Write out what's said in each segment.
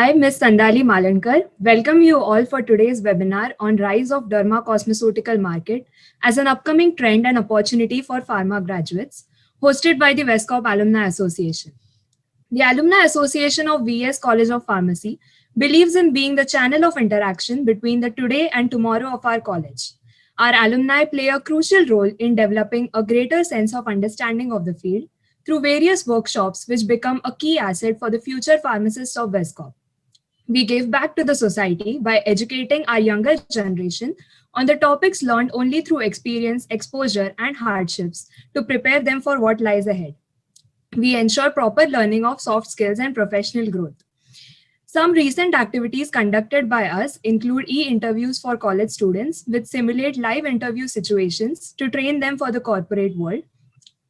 I, Ms. Sandali Malankar, welcome you all for today's webinar on Rise of Derma Cosmeceutical Market as an upcoming trend and opportunity for pharma graduates, hosted by the Westcop Alumni Association. The Alumni Association of VS College of Pharmacy believes in being the channel of interaction between the today and tomorrow of our college. Our alumni play a crucial role in developing a greater sense of understanding of the field through various workshops which become a key asset for the future pharmacists of Westcop. We give back to the society by educating our younger generation on the topics learned only through experience, exposure, and hardships to prepare them for what lies ahead. We ensure proper learning of soft skills and professional growth. Some recent activities conducted by us include e-interviews for college students, which simulate live interview situations to train them for the corporate world,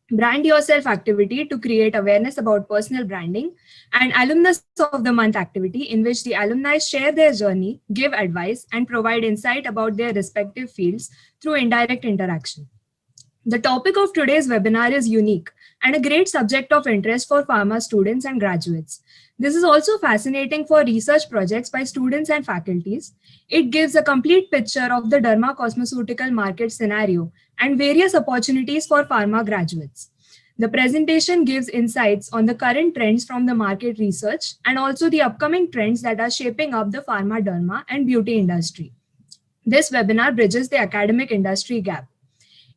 Brand Yourself activity to create awareness about personal branding, and Alumnus of the Month activity in which the alumni share their journey, give advice, and provide insight about their respective fields through indirect interaction. The topic of today's webinar is unique and a great subject of interest for pharma students and graduates. This is also fascinating for research projects by students and faculties. It gives a complete picture of the derma cosmeceutical market scenario and various opportunities for pharma graduates. The presentation gives insights on the current trends from the market research and also the upcoming trends that are shaping up the pharma, derma, and beauty industry. This webinar bridges the academic industry gap.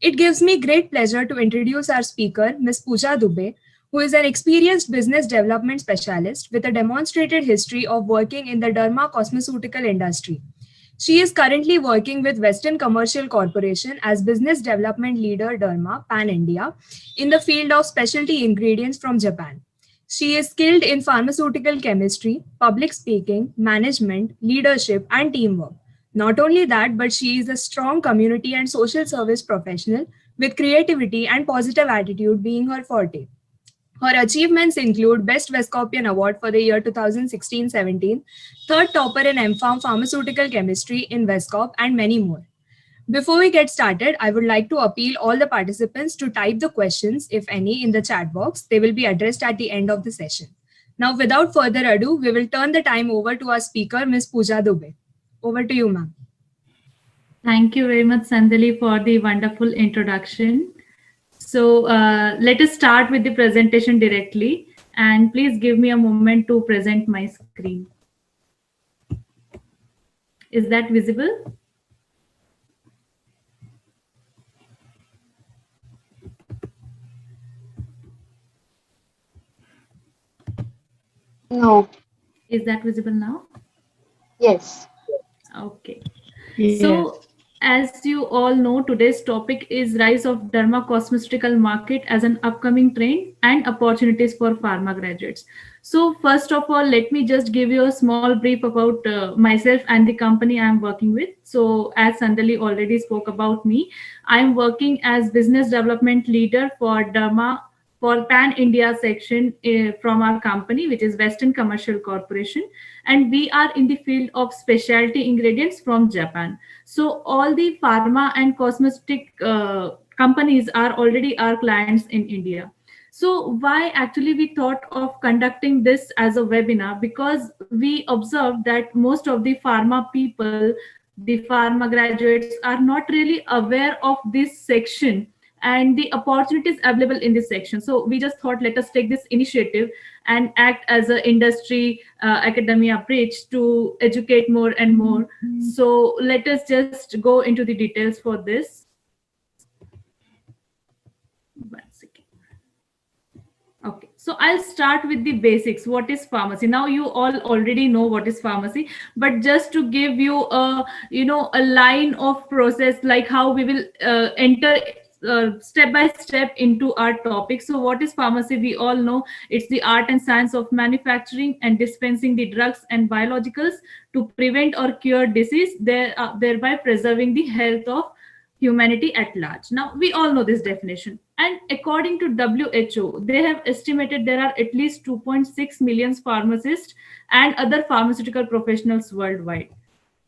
It gives me great pleasure to introduce our speaker, Ms. Pooja Dubey, who is an experienced business development specialist with a demonstrated history of working in the derma cosmeceutical industry. She is currently working with Western Commercial Corporation as Business Development Leader Derma Pan India in the field of specialty ingredients from Japan. She is skilled in pharmaceutical chemistry, public speaking, management, leadership, and teamwork. Not only that, but she is a strong community and social service professional with creativity and positive attitude being her forte. Her achievements include Best Westcopian Award for the year 2016-17, third topper in MPharm Pharmaceutical Chemistry in Westcop, and many more. Before we get started, I would like to appeal all the participants to type the questions, if any, in the chat box. They will be addressed at the end of the session. Now, without further ado, we will turn the time over to our speaker, Ms. Pooja Dubey. Over to you, ma'am. Thank you very much, Sandali, for the wonderful introduction. So let us start with the presentation directly, and please give me a moment to present my screen. Is that visible? No. Is that visible now? Yes. Okay. Yes. So, as you all know, today's topic is rise of derma cosmeceutical market as an upcoming trend and opportunities for pharma graduates. So, first of all, let me just give you a small brief about myself and the company I'm working with. So, as Sandali already spoke about me, I'm working as business development leader for derma for Pan India section from our company, which is Western Commercial Corporation, and we are in the field of specialty ingredients from Japan. So all the pharma and cosmetic companies are already our clients in India. So why actually we thought of conducting this as a webinar? Because we observed that most of the pharma people, the pharma graduates, are not really aware of this section and the opportunities available in this section. So we just thought, let us take this initiative and act as an industry academia bridge to educate more and more. So let us just go into the details for this. One second. Okay, so I'll start with the basics. What is pharmacy? Now you all already know what is pharmacy, but just to give you a a line of process, like how we will enter step by step into our topic. So what is pharmacy? We all know it's the art and science of manufacturing and dispensing the drugs and biologicals to prevent or cure disease, thereby preserving the health of humanity at large. Now we all know this definition, and according to WHO, they have estimated there are at least 2.6 million pharmacists and other pharmaceutical professionals worldwide.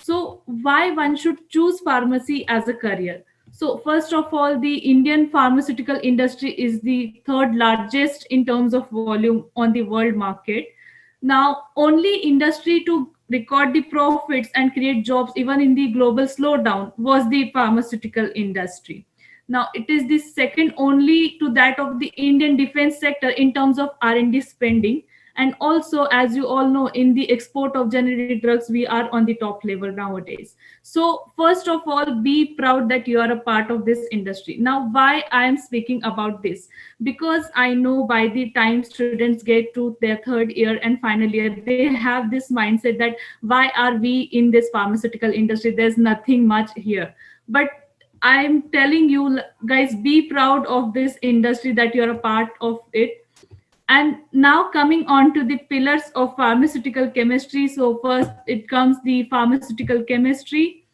So why one should choose pharmacy as a career? So first of all, the Indian pharmaceutical industry is the third largest in terms of volume on the world market. Now, only industry to record the profits and create jobs even in the global slowdown was the pharmaceutical industry. Now, it is the second only to that of the Indian defense sector in terms of R&D spending. And also, as you all know, in the export of generic drugs, we are on the top level nowadays. So, first of all, be proud that you are a part of this industry. Now, why I am speaking about this? Because I know by the time students get to their third year and final year, they have this mindset that why are we in this pharmaceutical industry? There's nothing much here. But I'm telling you, guys, be proud of this industry that you're a part of it. And now coming on to the pillars of pharmaceutical chemistry. So first it comes the pharmaceutical chemistry,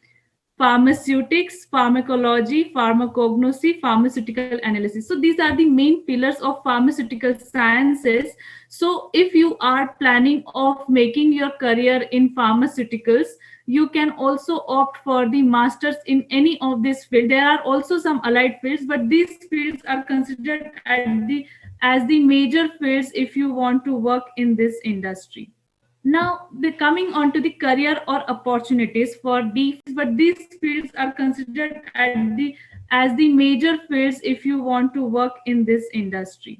pharmaceutics, pharmacology, pharmacognosy, pharmaceutical analysis. So these are the main pillars of pharmaceutical sciences. So if you are planning of making your career in pharmaceuticals, you can also opt for the masters in any of this field. There are also some allied fields, but these fields are considered at the as the major fields if you want to work in this industry. Now, the coming on to the career or opportunities for these, but these fields are considered at the as the major fields if you want to work in this industry.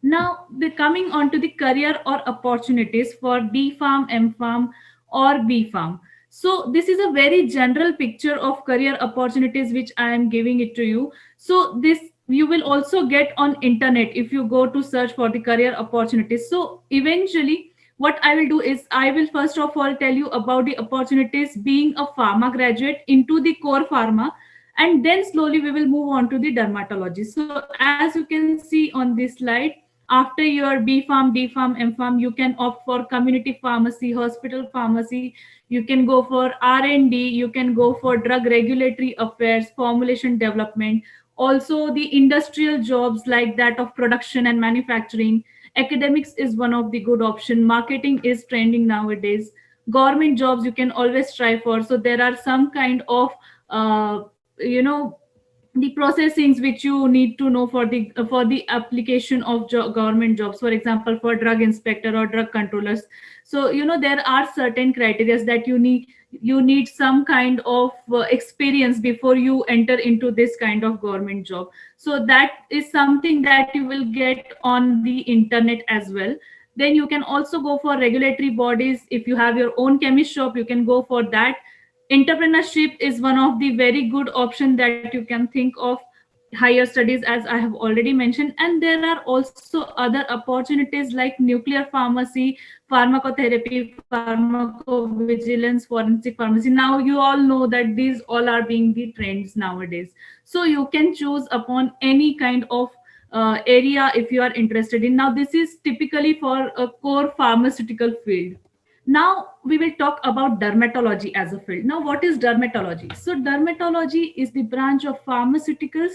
Now, the coming on to the career or opportunities for D Farm, M Farm, or B Farm. So, this is a very general picture of career opportunities which I am giving it to you. So, this you will also get on internet if you go to search for the career opportunities. So, eventually, what I will do is I will first of all tell you about the opportunities being a pharma graduate into the core pharma, and then slowly we will move on to the dermatology. So as you can see on this slide, after your B Farm, D Farm, M Farm, you can opt for community pharmacy, hospital pharmacy, you can go for R&D, you can go for drug regulatory affairs, formulation development, also the industrial jobs like that of production and manufacturing. Academics is one of the good option, marketing is trending nowadays, government jobs you can always try for. So there are some kind of uh, you know the processings which you need to know for the application of government jobs, for example for drug inspector or drug controllers. So there are certain criteria that you need some kind of experience before you enter into this kind of government job. So that is something that you will get on the internet as well. Then you can also go for regulatory bodies. If you have your own chemist shop, you can go for that. Entrepreneurship is one of the very good option that you can think of. Higher studies, as I have already mentioned, and there are also other opportunities like nuclear pharmacy, pharmacotherapy, pharmacovigilance, forensic pharmacy. Now you all know that these all are being the trends nowadays. So you can choose upon any kind of area if you are interested in. Now this is typically for a core pharmaceutical field. Now we will talk about dermatology as a field. Now, what is dermatology? So, dermatology is the branch of pharmaceuticals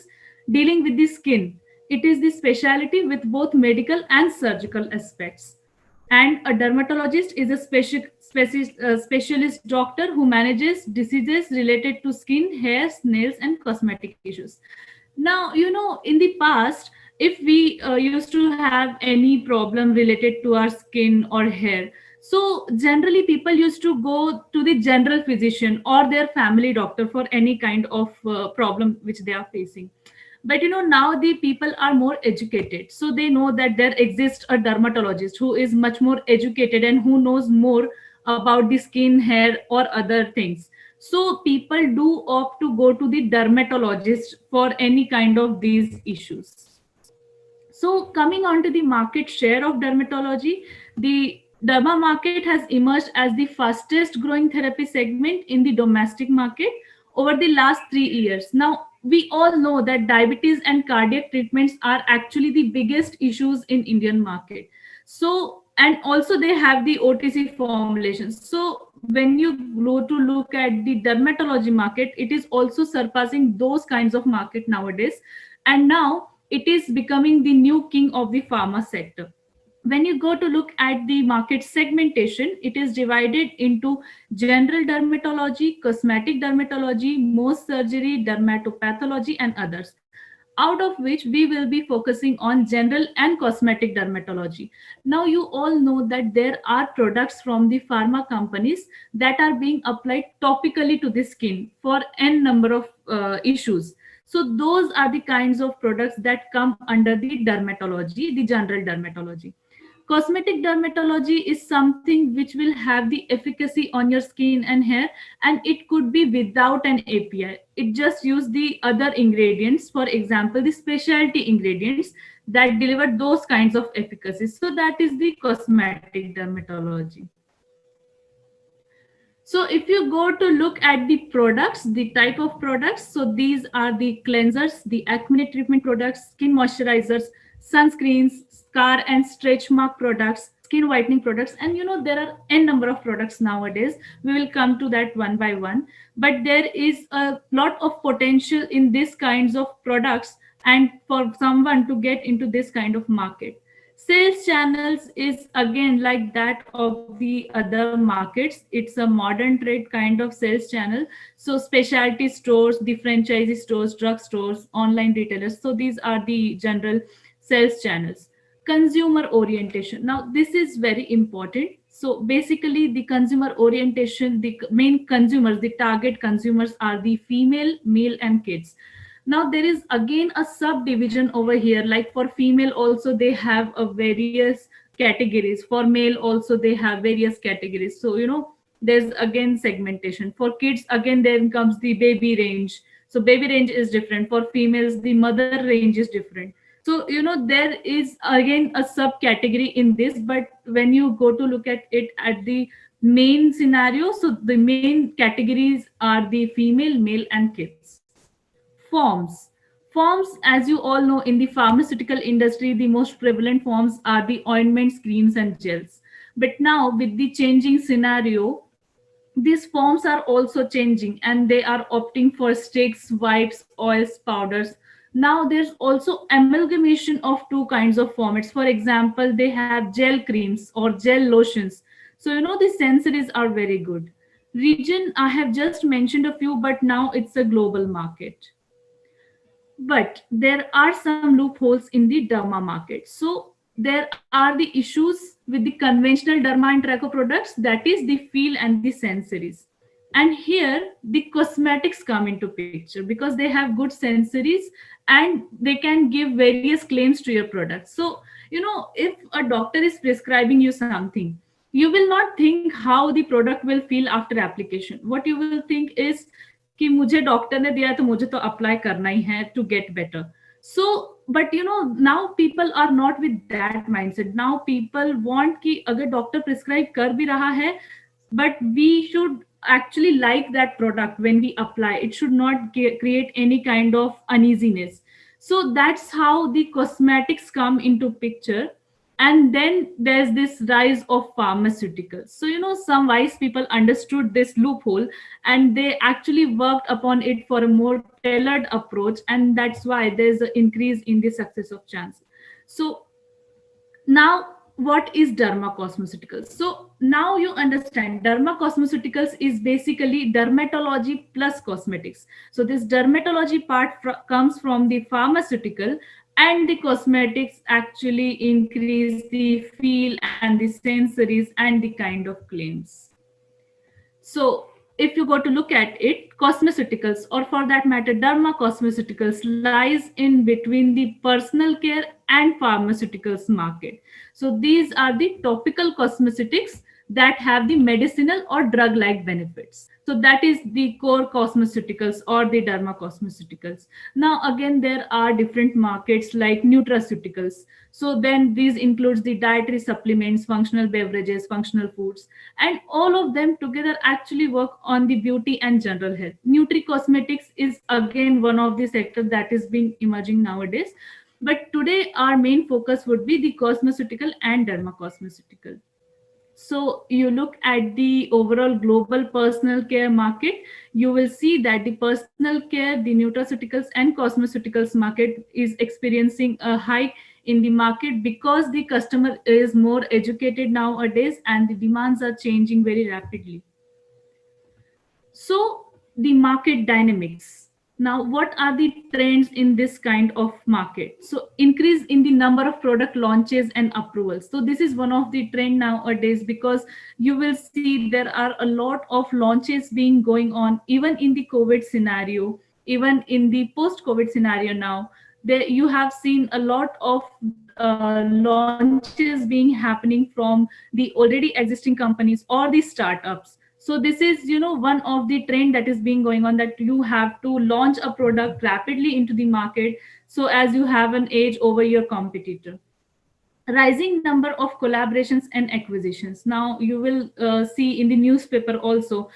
dealing with the skin. It is the specialty with both medical and surgical aspects. And a dermatologist is a specialist doctor who manages diseases related to skin, hairs, nails, and cosmetic issues. Now, in the past, if we used to have any problem related to our skin or hair, so generally people used to go to the general physician or their family doctor for any kind of problem which they are facing. But now the people are more educated, so they know that there exists a dermatologist who is much more educated and who knows more about the skin, hair, or other things. So people do opt to go to the dermatologist for any kind of these issues. So coming on to the market share of dermatology, the derma market has emerged as the fastest growing therapy segment in the domestic market over the last 3 years. Now, we all know that diabetes and cardiac treatments are actually the biggest issues in Indian market. So, and also they have the OTC formulations. So when you go to look at the dermatology market, it is also surpassing those kinds of market nowadays. And now it is becoming the new king of the pharma sector. When you go to look at the market segmentation, it is divided into general dermatology, cosmetic dermatology, Mohs surgery, dermatopathology, and others. out of which we will be focusing on general and cosmetic dermatology. Now, you all know that there are products from the pharma companies that are being applied topically to the skin for n number of issues. So, those are the kinds of products that come under the dermatology, the general dermatology. Cosmetic dermatology is something which will have the efficacy on your skin and hair, and it could be without an API. It just use the other ingredients, for example, the specialty ingredients that deliver those kinds of efficacy. So that is the cosmetic dermatology. So if you go to look at the products, the type of products, so these are the cleansers, the acne treatment products, skin moisturizers, sunscreens, scar and stretch mark products, skin whitening products, and there are n number of products nowadays. We will come to that one by one, but there is a lot of potential in these kinds of products and for someone to get into this kind of market. Sales channels is again like that of the other markets. It's a modern trade kind of sales channel. So specialty stores, the franchisee stores, drug stores, online retailers. So these are the general sales channels. Consumer orientation. Now this is very important. So basically the consumer orientation, the main consumers, the target consumers are the female, male and kids. Now there is again a subdivision over here, like for female also they have a various categories, for male also they have various categories. So there's again segmentation. For kids again then comes the baby range. So baby range is different. For females the mother range is different. So there is again a subcategory in this, but when you go to look at it at the main scenario, so the main categories are the female, male and kids. Forms. Forms, as you all know, in the pharmaceutical industry, the most prevalent forms are the ointments, creams, and gels. But now, with the changing scenario, these forms are also changing and they are opting for sticks, wipes, oils, powders. Now, there's also amalgamation of two kinds of formats. For example, they have gel creams or gel lotions. So, the sensories are very good. Region, I have just mentioned a few, but now it's a global market. But there are some loopholes in the derma market. So there are the issues with the conventional derma and tracho products, that is the feel and the sensories. And here the cosmetics come into picture because they have good sensories and they can give various claims to your product. So if a doctor is prescribing you something, you will not think how the product will feel after application. What you will think is कि मुझे doctor ने दिया तो मुझे तो apply करना ही है to get better. So but now people are not with that mindset. Now people want कि अगर डॉक्टर प्रिस्क्राइब कर भी रहा है, but we should actually like that product when we apply. It should not create any kind of uneasiness. So that's how the cosmetics come into picture. And then there's this rise of pharmaceuticals. So some wise people understood this loophole and they actually worked upon it for a more tailored approach, and that's why there's an increase in the success of chance. So now what is derma cosmeceuticals? So now you understand derma cosmeceuticals is basically dermatology plus cosmetics. So this dermatology part comes from the pharmaceutical, and the cosmetics actually increase the feel and the sensories and the kind of claims. So if you go to look at it, cosmeceuticals, or for that matter, derma cosmeceuticals, lies in between the personal care and pharmaceuticals market. So these are the topical cosmetics that have the medicinal or drug-like benefits. So that is the core cosmeceuticals or the derma cosmeceuticals. Now again, there are different markets like nutraceuticals. So then these includes the dietary supplements, functional beverages, functional foods, and all of them together actually work on the beauty and general health. Nutri cosmetics is again one of the sectors that is being emerging nowadays. But today our main focus would be the cosmeceutical and derma cosmeceutical. So you look at the overall global personal care market, you will see that the personal care, the nutraceuticals and cosmeceuticals market is experiencing a hike in the market because the customer is more educated nowadays and the demands are changing very rapidly. So the market dynamics. Now, what are the trends in this kind of market? So, increase in the number of product launches and approvals. So, this is one of the trend nowadays, because you will see there are a lot of launches being going on, even in the COVID scenario, even in the post-COVID scenario now. There you have seen a lot of launches being happening from the already existing companies or the startups. So this is, one of the trend that is being going on, that you have to launch a product rapidly into the market, so as you have an edge over your competitor. Rising number of collaborations and acquisitions. Now you will see in the newspaper also,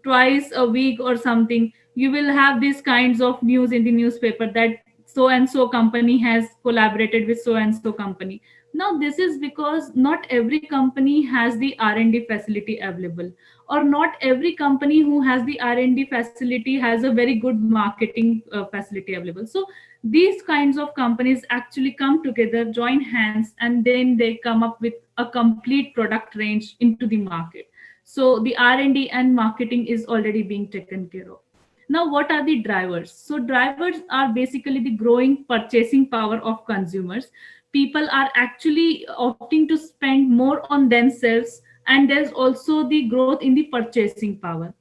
twice a week or something, you will have these kinds of news in the newspaper, that so and so company has collaborated with so and so company. Now this is because not every company has the R&D facility available, or not every company who has the R&D facility has a very good marketing facility available. So these kinds of companies actually come together, join hands, and then they come up with a complete product range into the market. So the R&D and marketing is already being taken care of. Now, what are the drivers? So drivers are basically the growing purchasing power of consumers. People are actually opting to spend more on themselves, and there's also the growth in the purchasing power.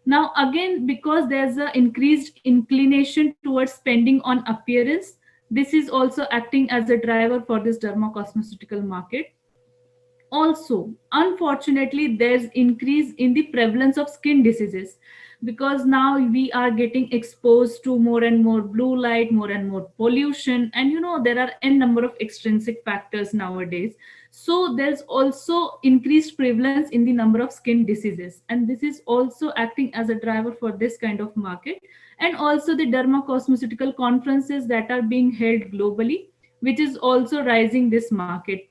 Now, again, because there's an increased inclination towards spending on appearance, this is also acting as a driver for this dermocosmeceutical market. Also, unfortunately, there's increase in the prevalence of skin diseases, because now we are getting exposed to more and more blue light, more and more pollution, and there are n number of extrinsic factors nowadays. So there's also increased prevalence in the number of skin diseases, and this is also acting as a driver for this kind of market. And also the dermocosmeceutical conferences that are being held globally, which is also rising this market.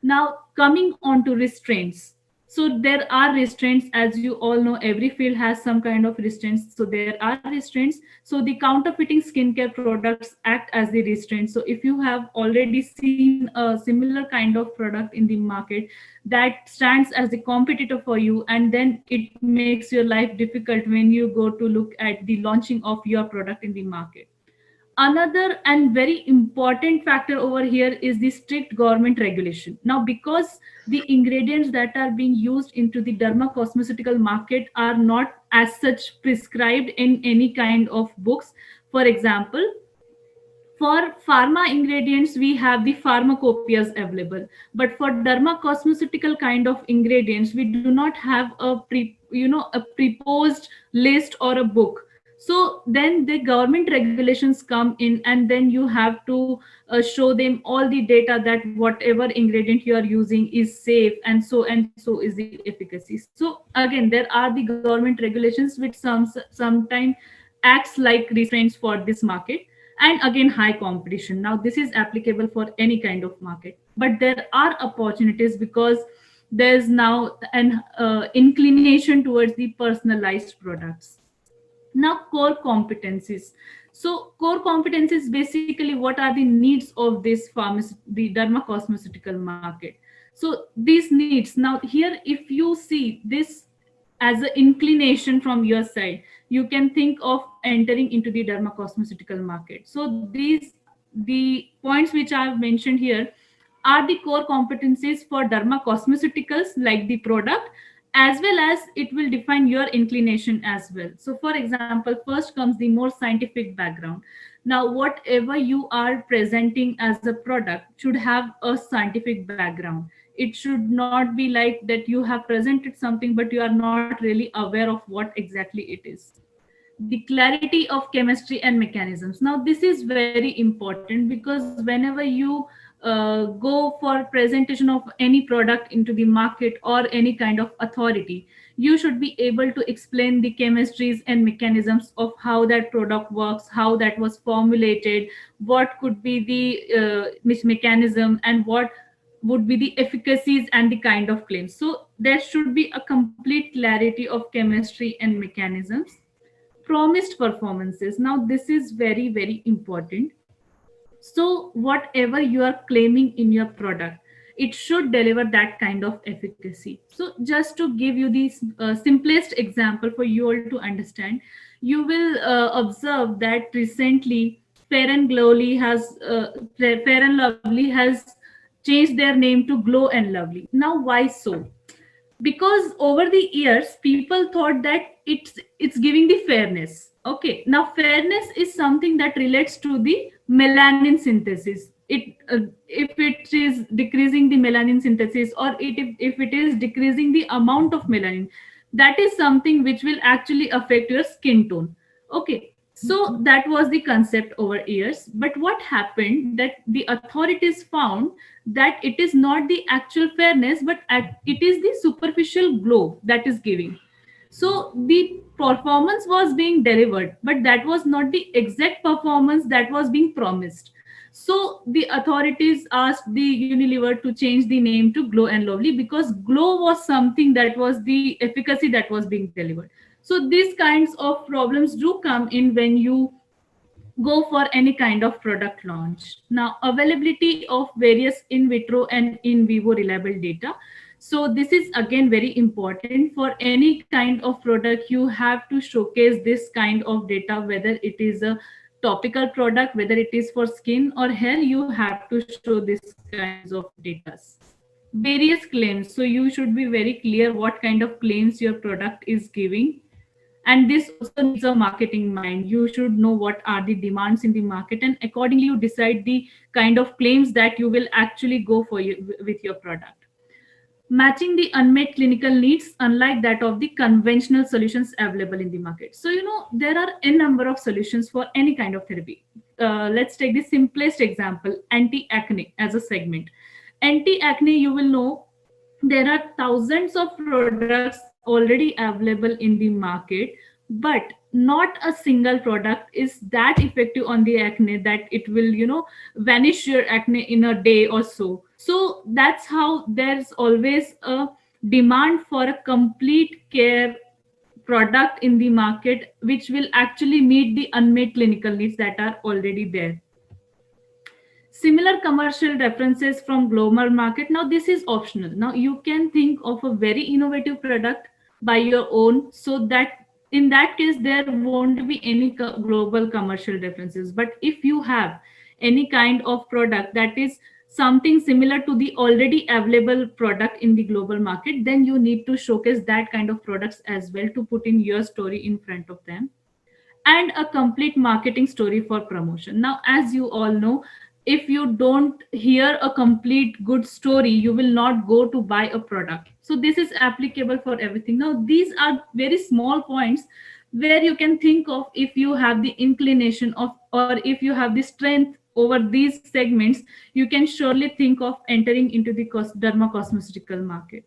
Now, coming on to restraints. So, there are restraints, as you all know, every field has some kind of restraints. So, there are restraints. So, the counterfeiting skincare products act as the restraint. So, if you have already seen a similar kind of product in the market that stands as the competitor for you, and then it makes your life difficult when you go to look at the launching of your product in the market. Another and very important factor over here is the strict government regulation. Now, because the ingredients that are being used into the dermacosmeceutical market are not as such prescribed in any kind of books. For example, for pharma ingredients, we have the pharmacopoeias available, but for dermacosmeceutical kind of ingredients, we do not have a preposed list or a book. So then the government regulations come in, and then you have to show them all the data that whatever ingredient you are using is safe, and so is the efficacy. So again, there are the government regulations which sometimes acts like restraints for this market. And again, high competition. Now this is applicable for any kind of market, but there are opportunities, because there's now an inclination towards the personalized products. Now, core competencies. So core competencies, basically what are the needs of this the dermacosmeceutical market. So these needs, now here, if you see this as an inclination from your side, you can think of entering into the dermacosmeceutical market. So the points which I have mentioned here are the core competencies for dermacosmeceuticals, like the product, as well as it will define your inclination as well. So for example, first comes the more scientific background. Now, whatever you are presenting as a product should have a scientific background. It should not be like that you have presented something but you are not really aware of what exactly it is. The clarity of chemistry and mechanisms. Now this is very important, because whenever you go for presentation of any product into the market or any kind of authority, you should be able to explain the chemistries and mechanisms of how that product works, how that was formulated, what could be the mechanism, and what would be the efficacies and the kind of claims. So there should be a complete clarity of chemistry and mechanisms. Promised performances. Now this is very, very important. So whatever you are claiming in your product, it should deliver that kind of efficacy. So just to give you the simplest example for you all to understand, you will observe that recently Fair and Lovely has changed their name to Glow and Lovely. Now why so? Because over the years people thought that it's giving the fairness. Okay, now fairness is something that relates to the melanin synthesis. If it is decreasing the melanin synthesis, or if it is decreasing the amount of melanin, that is something which will actually affect your skin tone. Okay, so that was the concept over years. But what happened, that the authorities found that it is not the actual fairness, but it is the superficial glow that is giving. So the performance was being delivered, but that was not the exact performance that was being promised. So the authorities asked the Unilever to change the name to Glow and Lovely, because glow was something that was the efficacy that was being delivered. So these kinds of problems do come in when you go for any kind of product launch. Now, availability of various in vitro and in vivo reliable data. So this is again very important. For any kind of product, you have to showcase this kind of data, whether it is a topical product, whether it is for skin or hair, you have to show this kinds of data. Various claims. So you should be very clear what kind of claims your product is giving, and this also needs a marketing mind. You should know what are the demands in the market, and accordingly you decide the kind of claims that you will actually go for with your product. Matching the unmet clinical needs, unlike that of the conventional solutions available in the market. So there are a number of solutions for any kind of therapy. Let's take the simplest example, anti-acne as a segment. Anti-acne, you will know there are thousands of products already available in the market, but not a single product is that effective on the acne that it will vanish your acne in a day or so. So that's how there's always a demand for a complete care product in the market, which will actually meet the unmet clinical needs that are already there. Similar commercial references from global market. Now this is optional. Now you can think of a very innovative product by your own, so that in that case there won't be any global commercial references. But if you have any kind of product that is something similar to the already available product in the global market, then you need to showcase that kind of products as well to put in your story in front of them, and a complete marketing story for promotion. Now, as you all know, if you don't hear a complete good story, you will not go to buy a product. So this is applicable for everything. Now, these are very small points where you can think of, if you have the inclination of, or if you have the strength over these segments, you can surely think of entering into the dermacosmeceutical market.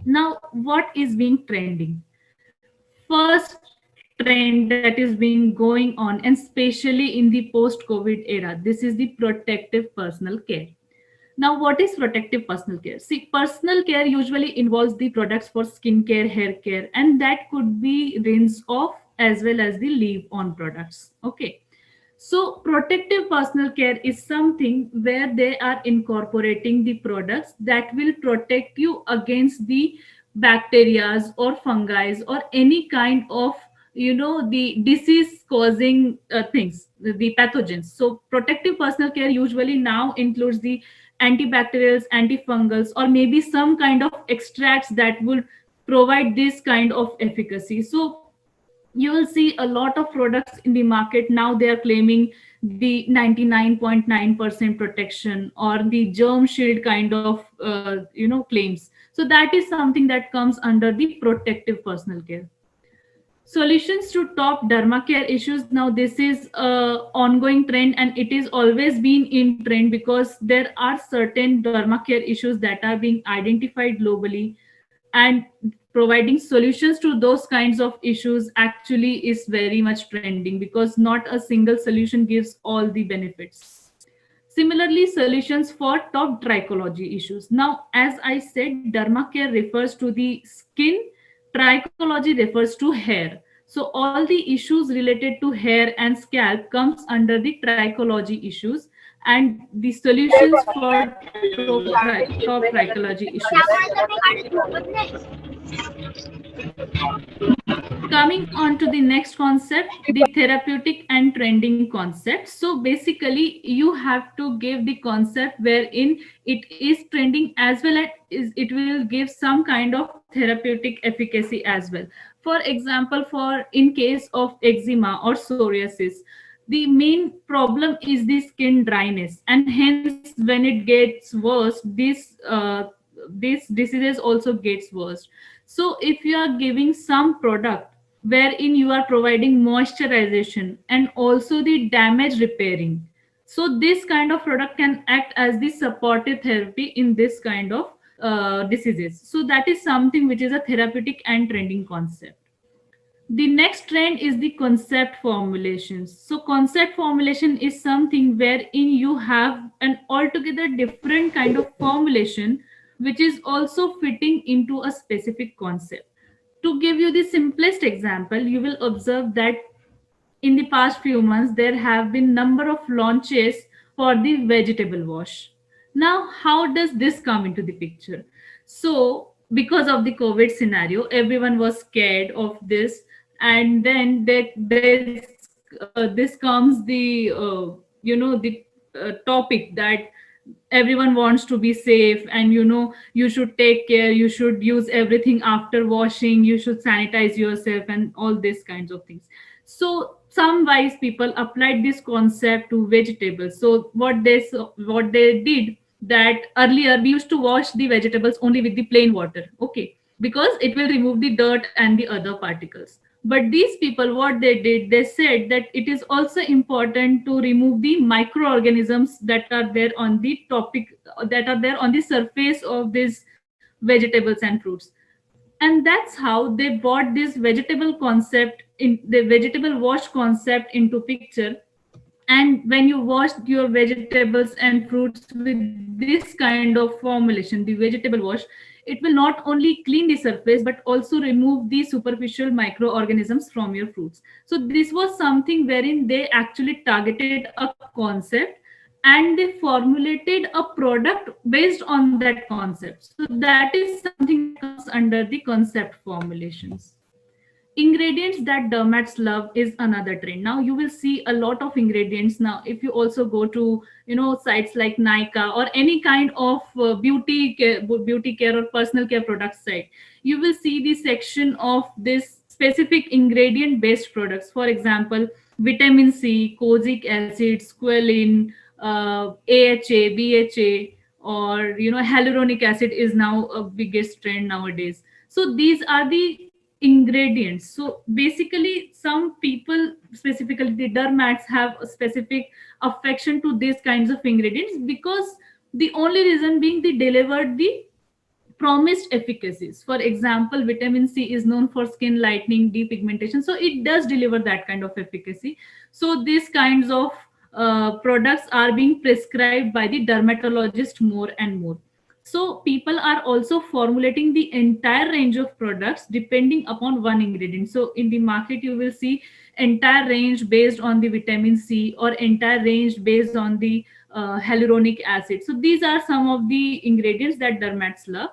Now, what is being trending? First trend that is being going on, and especially in the post-COVID era, this is the protective personal care. Now, what is protective personal care? See, personal care usually involves the products for skincare, hair care, and that could be rinse off as well as the leave on products. Okay. So, protective personal care is something where they are incorporating the products that will protect you against the bacterias or fungi or any kind of the disease causing things, the pathogens. So protective personal care usually now includes the antibacterials, antifungals, or maybe some kind of extracts that will provide this kind of efficacy. So you will see a lot of products in the market now, they are claiming the 99.9% protection or the germ shield kind of claims. So that is something that comes under the protective personal care. Solutions to top derma care issues. Now this is a ongoing trend, and it is always been in trend because there are certain derma care issues that are being identified globally, and providing solutions to those kinds of issues actually is very much trending, because not a single solution gives all the benefits. Similarly, solutions for top trichology issues. Now, as I said, derma care refers to the skin, trichology refers to hair. So all the issues related to hair and scalp comes under the trichology issues. and the solutions for top trichology issues. Coming on to the next concept, the therapeutic and trending concept. So basically you have to give the concept wherein it is trending as well as it will give some kind of therapeutic efficacy as well. For example, for in case of eczema or psoriasis, the main problem is the skin dryness, and hence when it gets worse, this diseases also gets worse. So if you are giving some product wherein you are providing moisturization and also the damage repairing, so this kind of product can act as the supportive therapy in this kind of diseases. So that is something which is a therapeutic and trending concept. The next trend is the concept formulations. So concept formulation is something wherein you have an altogether different kind of formulation which is also fitting into a specific concept. To give you the simplest example, you will observe that in the past few months there have been number of launches for the vegetable wash. Now how does this come into the picture? So because of the COVID scenario, everyone was scared of this, and then this comes the topic that everyone wants to be safe, and you should take care, you should use everything after washing, you should sanitize yourself and all these kinds of things. So some wise people applied this concept to vegetables. So what they did, that earlier we used to wash the vegetables only with the plain water, okay, because it will remove the dirt and the other particles. But these people, what they did, they said that it is also important to remove the microorganisms that are there on the topic, that are there on the surface of these vegetables and fruits. And that's how they brought this vegetable concept in the vegetable wash concept into picture. And when you wash your vegetables and fruits with this kind of formulation, the vegetable wash, it will not only clean the surface but also remove the superficial microorganisms from your fruits. So this was something wherein they actually targeted a concept and they formulated a product based on that concept. So that is something that comes under the concept formulations. Ingredients that dermats love is another trend. Now you will see a lot of ingredients. Now if you also go to sites like Nykaa or any kind of beauty care or personal care product site, you will see the section of this specific ingredient based products. For example, vitamin C, kojic acid, squalene, AHA, BHA, or hyaluronic acid is now a biggest trend nowadays. So these are the ingredients. So basically some people, specifically the dermats, have a specific affection to these kinds of ingredients because the only reason being they delivered the promised efficacies. For example, vitamin C is known for skin lightening, depigmentation, so it does deliver that kind of efficacy. So these kinds of products are being prescribed by the dermatologist more and more. So people are also formulating the entire range of products depending upon one ingredient. So in the market you will see entire range based on the vitamin C or entire range based on the hyaluronic acid. So these are some of the ingredients that dermats love.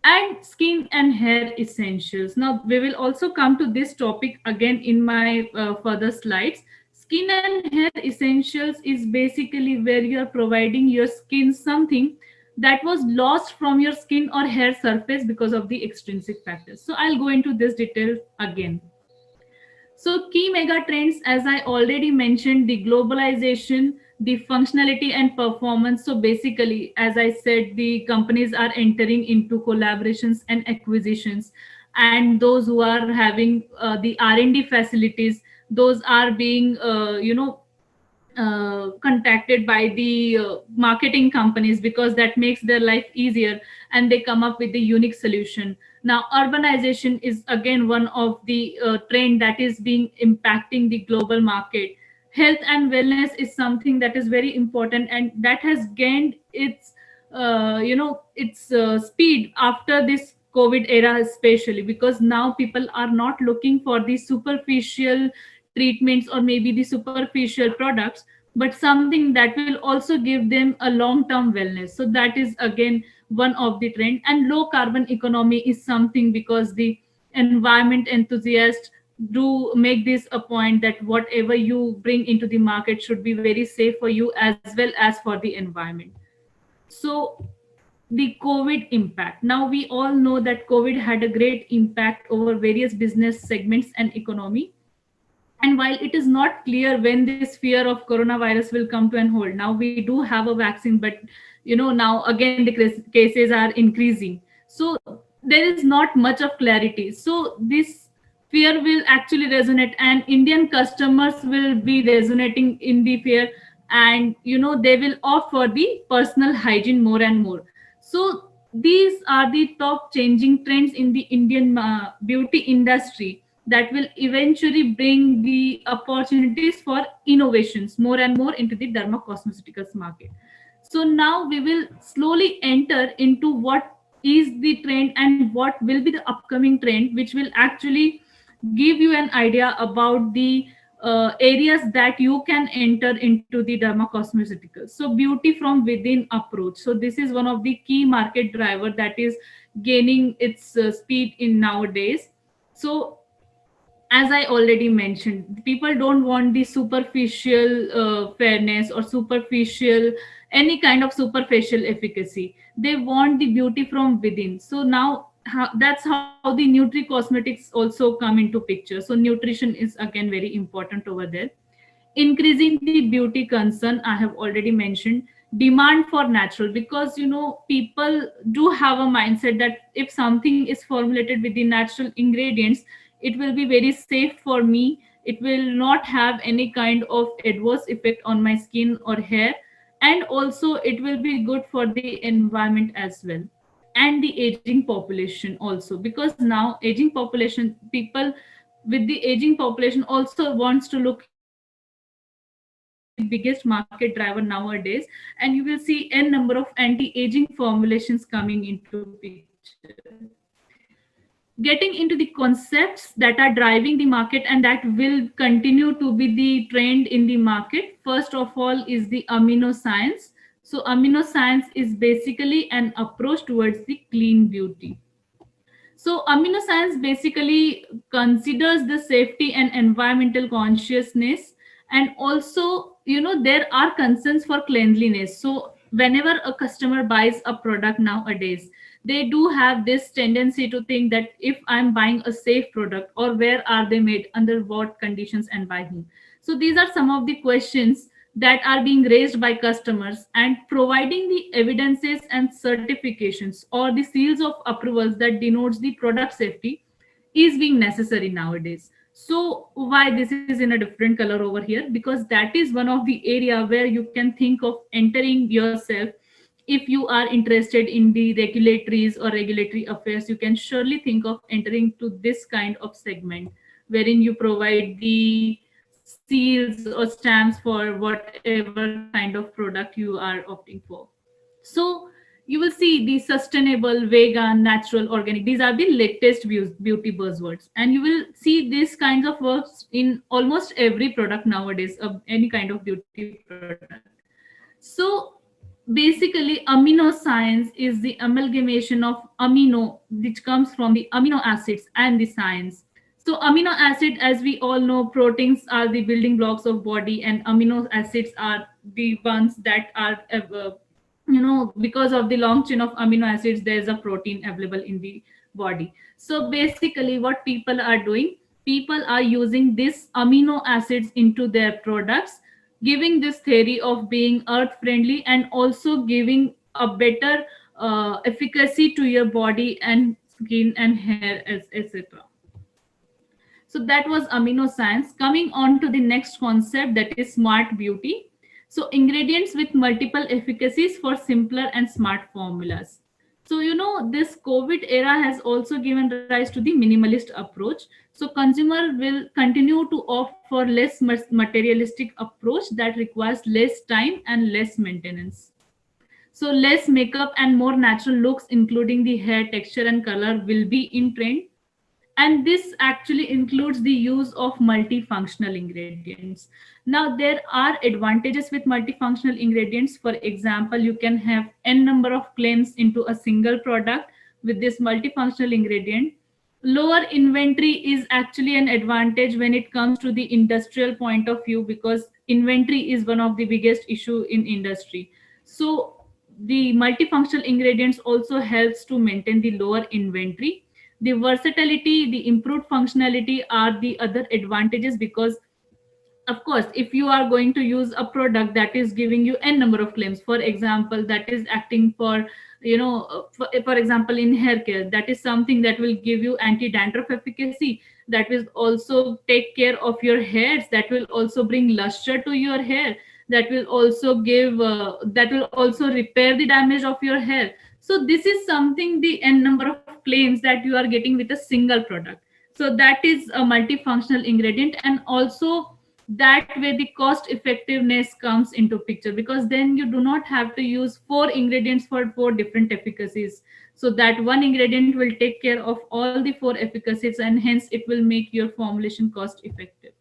And skin and hair essentials. Now we will also come to this topic again in my further slides. Skin and hair essentials is basically where you are providing your skin something that was lost from your skin or hair surface because of the extrinsic factors. So I'll go into this detail again. So key mega trends, as I already mentioned, the globalization, the functionality and performance. So basically, as I said, the companies are entering into collaborations and acquisitions, and those who are having the R&D facilities, those are being contacted by the marketing companies because that makes their life easier, and they come up with the unique solution. Now urbanization is again one of the trend that is being impacting the global market. Health and wellness is something that is very important, and that has gained its speed after this COVID era, especially because now people are not looking for the superficial treatments or maybe the superficial products, but something that will also give them a long term wellness. So that is again one of the trend. And low carbon economy is something because the environment enthusiasts do make this a point that whatever you bring into the market should be very safe for you as well as for the environment. So the COVID impact. Now we all know that COVID had a great impact over various business segments and economy. And while it is not clear when this fear of coronavirus will come to an hold, now we do have a vaccine, but now again the cases are increasing. So there is not much of clarity. So this fear will actually resonate, and Indian customers will be resonating in the fear, and they will opt for the personal hygiene more and more. So these are the top changing trends in the Indian beauty industry that will eventually bring the opportunities for innovations more and more into the dermacosmeceuticals market. So now we will slowly enter into what is the trend and what will be the upcoming trend, which will actually give you an idea about the areas that you can enter into the dermacosmeceuticals. So beauty from within approach. So this is one of the key market driver that is gaining its speed in nowadays. So as I already mentioned, people don't want the superficial fairness or superficial, any kind of superficial efficacy. They want the beauty from within. So now that's how the Nutri Cosmetics also come into picture. So nutrition is again very important over there. Increasing the beauty concern, I have already mentioned. Demand for natural, because people do have a mindset that if something is formulated with the natural ingredients, it will be very safe for me, it will not have any kind of adverse effect on my skin or hair, and also it will be good for the environment as well. And the aging population also, because now aging population, people with the aging population also wants to look healthy. So this is one of the biggest market driver nowadays, and you will see n number of anti-aging formulations coming into picture. Getting into the concepts that are driving the market and that will continue to be the trend in the market, first of all is the amino science. So amino science is basically an approach towards the clean beauty. So, amino science basically considers the safety and environmental consciousness, and also, there are concerns for cleanliness. So, whenever a customer buys a product nowadays, they do have this tendency to think that if I'm buying a safe product, or where are they made, under what conditions, and by whom. So, these are some of the questions that are being raised by customers, and providing the evidences and certifications or the seals of approvals that denotes the product safety is being necessary nowadays. So why this is in a different color over here? Because that is one of the area where you can think of entering yourself. If you are interested in the regulatories or regulatory affairs, you can surely think of entering to this kind of segment, wherein you provide the seals or stamps for whatever kind of product you are opting for. So you will see the sustainable, vegan, natural, organic. These are the latest beauty buzzwords, and you will see these kinds of words in almost every product nowadays of any kind of beauty product. So basically, amino science is the amalgamation of amino, which comes from the amino acids, and the science. So amino acid, as we all know, proteins are the building blocks of body, and amino acids are the ones that are because of the long chain of amino acids, there is a protein available in the body. So basically what people are doing, people are using this amino acids into their products, giving this theory of being earth friendly, and also giving a better efficacy to your body and skin and hair, etc. So that was amino science. Coming on to the next concept, that is smart beauty. So ingredients with multiple efficacies for simpler and smart formulas. So this COVID era has also given rise to the minimalist approach. So consumer will continue to opt for less materialistic approach that requires less time and less maintenance. So less makeup and more natural looks, including the hair texture and color, will be in trend. And this actually includes the use of multifunctional ingredients. Now there are advantages with multifunctional ingredients. For example, you can have n number of claims into a single product with this multifunctional ingredient. Lower inventory is actually an advantage when it comes to the industrial point of view, because inventory is one of the biggest issue in industry. So the multifunctional ingredients also helps to maintain the lower inventory. The versatility, the improved functionality are the other advantages, because of course, if you are going to use a product that is giving you n number of claims, for example, that is acting for, for example, in hair care, that is something that will give you anti dandruff efficacy, that will also take care of your hairs, that will also bring luster to your hair, that will also give that will also repair the damage of your hair. So this is something, the n number of claims that you are getting with a single product. So that is a multifunctional ingredient. And also that way the cost effectiveness comes into picture, because then you do not have to use four ingredients for four different efficacies. So that one ingredient will take care of all the four efficacies, and hence it will make your formulation cost effective.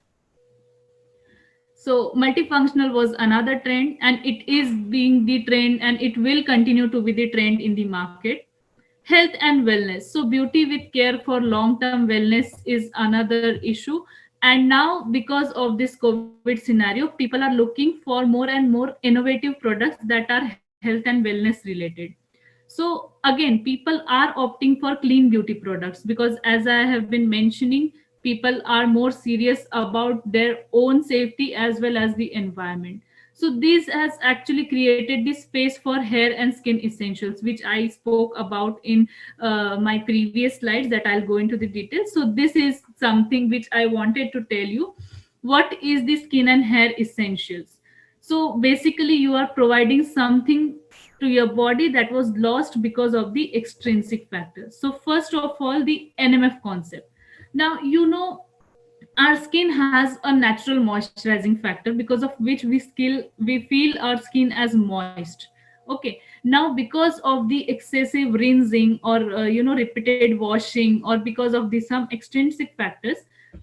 So multifunctional was another trend, and it is being the trend, and it will continue to be the trend in the market. Health and wellness. So beauty with care for long term wellness is another issue. And now, because of this COVID scenario, people are looking for more and more innovative products that are health and wellness related. So again, people are opting for clean beauty products, because as I have been mentioning, people are more serious about their own safety as well as the environment. So this has actually created this space for hair and skin essentials, which I spoke about in my previous slides, that I'll go into the details. So this is something which I wanted to tell you. What is the skin and hair essentials? So basically, you are providing something to your body that was lost because of the extrinsic factors. So first of all, the NMF concept. Now, our skin has a natural moisturizing factor, because of which we feel our skin as moist. Okay, now because of the excessive rinsing, or repeated washing, or because of the some extrinsic factors,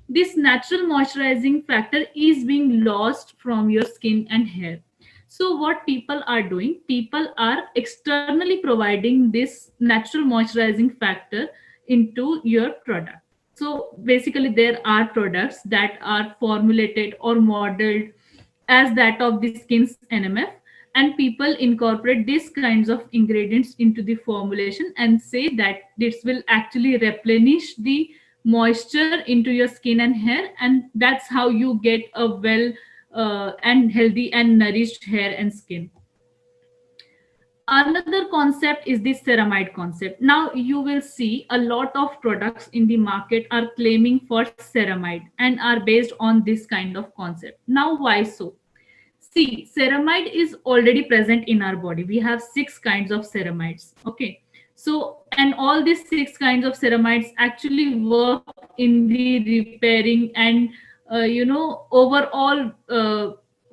this natural moisturizing factor is being lost from your skin and hair. So what people are doing, people are externally providing this natural moisturizing factor into your product. So basically, there are products that are formulated or modeled as that of the skin's NMF, and people incorporate these kinds of ingredients into the formulation and say that this will actually replenish the moisture into your skin and hair, and that's how you get a well and healthy and nourished hair and skin. Another concept is the ceramide concept. Now you will see a lot of products in the market are claiming for ceramide and are based on this kind of concept. Now why so? See, ceramide is already present in our body. We have six kinds of ceramides. Okay. So, and all these six kinds of ceramides actually work in the repairing and, overall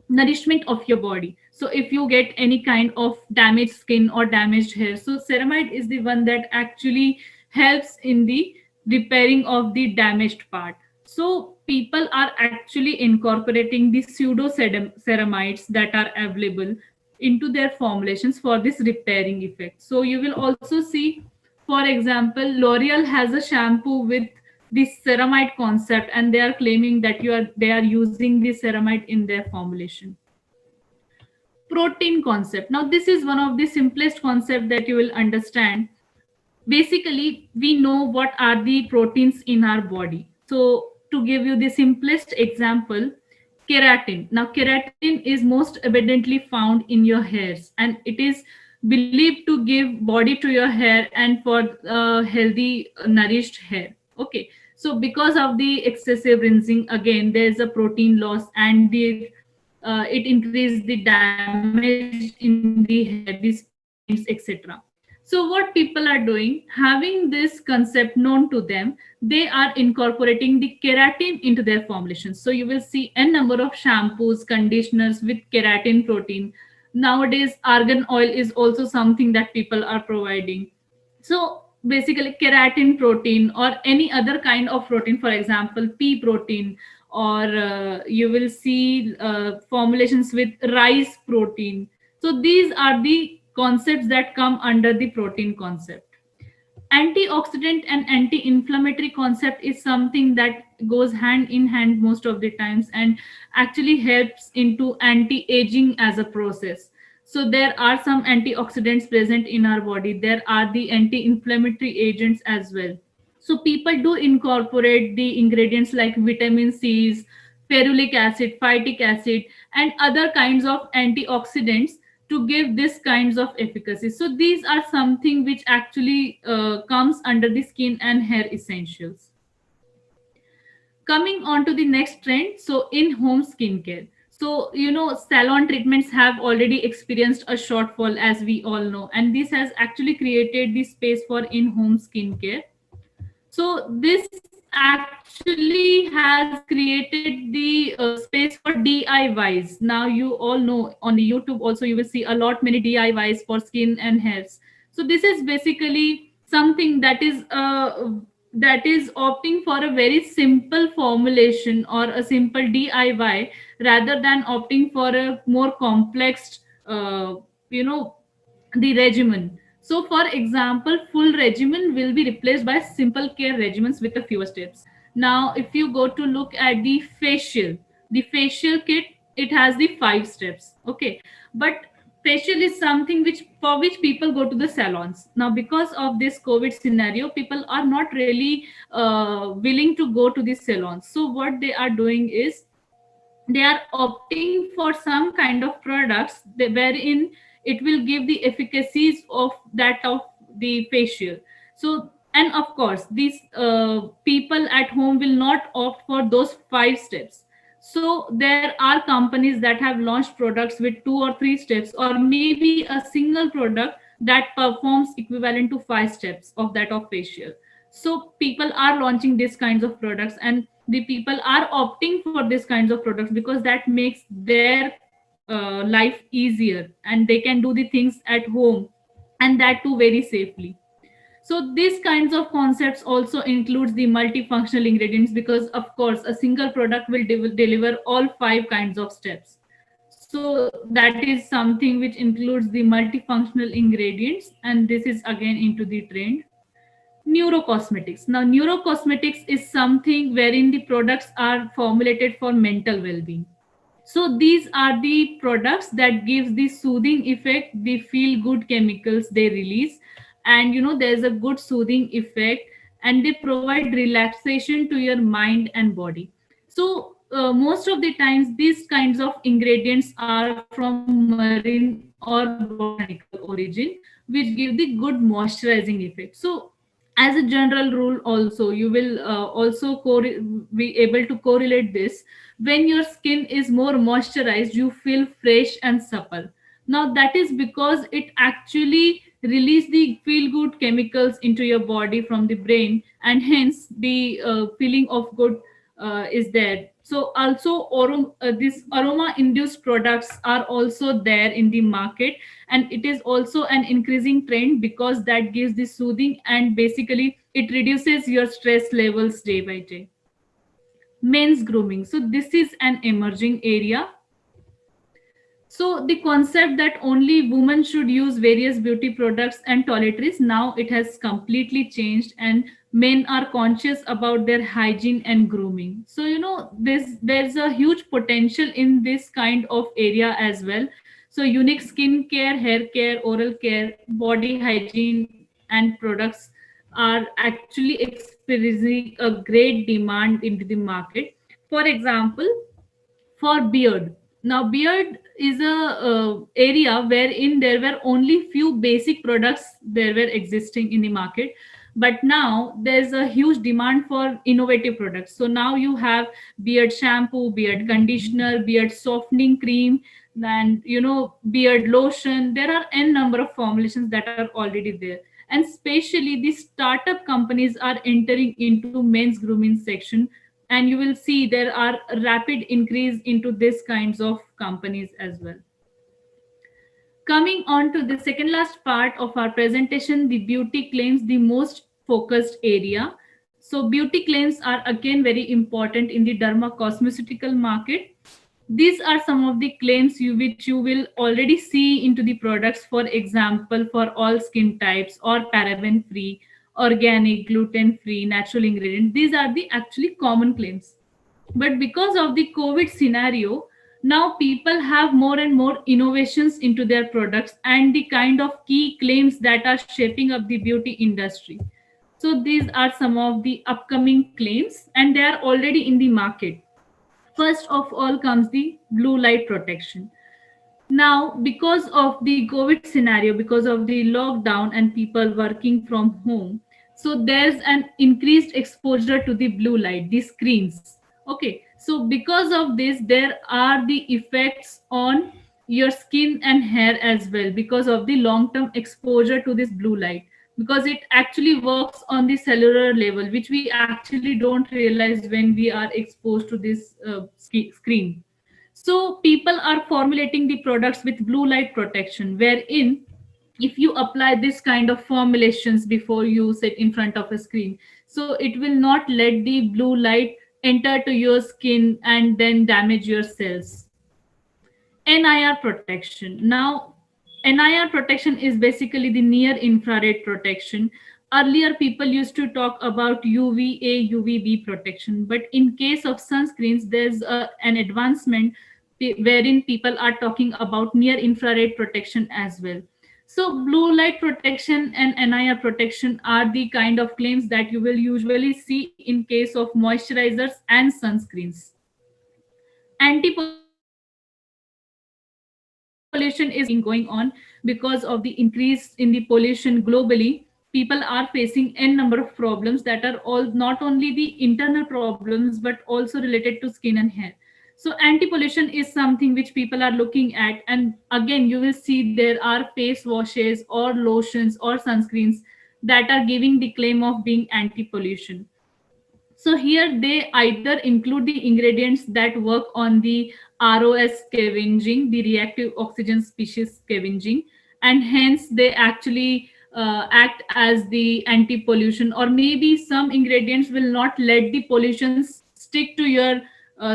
nourishment of your body. So, if you get any kind of damaged skin or damaged hair, so ceramide is the one that actually helps in the repairing of the damaged part. So people are actually incorporating the pseudo ceramides that are available into their formulations for this repairing effect. So you will also see, for example, L'Oreal has a shampoo with this ceramide concept, and they are claiming that they are using the ceramide in their formulation. Protein concept. Now this is one of the simplest concept that you will understand. Basically, we know what are the proteins in our body. So to give you the simplest example, keratin. Now keratin is most evidently found in your hairs, and it is believed to give body to your hair and for healthy nourished hair. Okay, so because of the excessive rinsing, again there is a protein loss, and the it increases the damage in the hair, the spines, etc. So what people are doing, having this concept known to them, they are incorporating the keratin into their formulations. So you will see n number of shampoos, conditioners with keratin protein. Nowadays, argan oil is also something that people are providing. So basically keratin protein or any other kind of protein, for example pea protein, or you will see formulations with rice protein. So these are the concepts that come under the protein concept. Antioxidant and anti-inflammatory concept is something that goes hand in hand most of the times, and actually helps into anti-aging as a process. So there are some antioxidants present in our body, there are the anti-inflammatory agents as well. So people do incorporate the ingredients like vitamin C's, ferulic acid, phytic acid, and other kinds of antioxidants to give this kinds of efficacy. So these are something which actually comes under the skin and hair essentials. Coming on to the next trend, so in home skincare. So salon treatments have already experienced a shortfall, as we all know, and this has actually created the space for in home skincare. So this actually has created the space for DIYs. Now you all know on the YouTube also you will see a lot many DIYs for skin and hairs. So this is basically something that is opting for a very simple formulation or a simple DIY rather than opting for a more complex you know the regimen. So, for example, full regimen will be replaced by simple care regimens with a fewer steps. Now, if you go to look at the facial kit, it has the 5 steps. Okay, but facial is something which for which people go to the salons. Now, because of this COVID scenario, people are not really willing to go to the salons. So, what they are doing is they are opting for some kind of products wherein it will give the efficacies of that of the facial. So, and of course these people at home will not opt for those 5 steps. So there are companies that have launched products with 2 or 3 steps, or maybe a single product that performs equivalent to 5 steps of that of facial. So people are launching these kinds of products, and the people are opting for these kinds of products because that makes their life easier, and they can do the things at home, and that too very safely. So these kinds of concepts also includes the multifunctional ingredients, because of course a single product will deliver all 5 kinds of steps. So that is something which includes the multifunctional ingredients, and this is again into the trend. Neurocosmetics. Now, neurocosmetics is something wherein the products are formulated for mental well-being. So these are the products that gives the soothing effect, the feel good chemicals they release, and there's a good soothing effect, and they provide relaxation to your mind and body. So most of the times these kinds of ingredients are from marine or botanical origin, which give the good moisturizing effect. So as a general rule also, you will be able to correlate this. When your skin is more moisturized, you feel fresh and supple. Now that is because it actually release the feel good chemicals into your body from the brain, and hence the feeling of good is there. So also these aroma induced products are also there in the market, and it is also an increasing trend because that gives the soothing, and basically it reduces your stress levels day by day. Men's grooming, so this is an emerging area. So the concept that only women should use various beauty products and toiletries, now it has completely changed, and men are conscious about their hygiene and grooming. So there's a huge potential in this kind of area as well. So unique skin care, hair care, oral care, body hygiene and products are actually experiencing a great demand into the market. For example, for beard. Now beard is a area wherein there were only few basic products there were existing in the market, but now there's a huge demand for innovative products. So now you have beard shampoo, beard conditioner, beard softening cream, and beard lotion. There are n number of formulations that are already there, and especially the startup companies are entering into men's grooming section, and you will see there are rapid increase into this kinds of companies as well. Coming on to the second last part of our presentation, the beauty claims, the most focused area. So beauty claims are again very important in the derma cosmeceutical market. These are some of the claims which you will already see into the products. For example, for all skin types, or paraben free, organic, gluten free, natural ingredient. These are the actually common claims. But because of the COVID scenario, now people have more and more innovations into their products and the kind of key claims that are shaping up the beauty industry. So these are some of the upcoming claims and they are already in the market. First of all comes the blue light protection. Now, because of the COVID scenario, because of the lockdown and people working from home, so there's an increased exposure to the blue light, the screens. Okay, so because of this, there are the effects on your skin and hair as well because of the long term exposure to this blue light, because it actually works on the cellular level, which we actually don't realize when we are exposed to this screen. So people are formulating the products with blue light protection, wherein if you apply this kind of formulations before you sit in front of a screen, so it will not let the blue light enter to your skin and then damage your cells. NIR protection. Now, NIR protection is basically the near infrared protection. Earlier, people used to talk about UVA, UVB protection, but in case of sunscreens, there's an advancement wherein people are talking about near infrared protection as well. So, blue light protection and NIR protection are the kind of claims that you will usually see in case of moisturizers and sunscreens. Anti-pollution is something which is being going on because of the increase in the pollution globally. People are facing n number of problems that are all not only the internal problems but also related to skin and hair. So anti-pollution is something which people are looking at, and again you will see there are face washes or lotions or sunscreens that are giving the claim of being anti-pollution. So here they either include the ingredients that work on the ROS scavenging, the reactive oxygen species scavenging, and hence they actually act as the anti-pollution. Or maybe some ingredients will not let the pollutions stick to your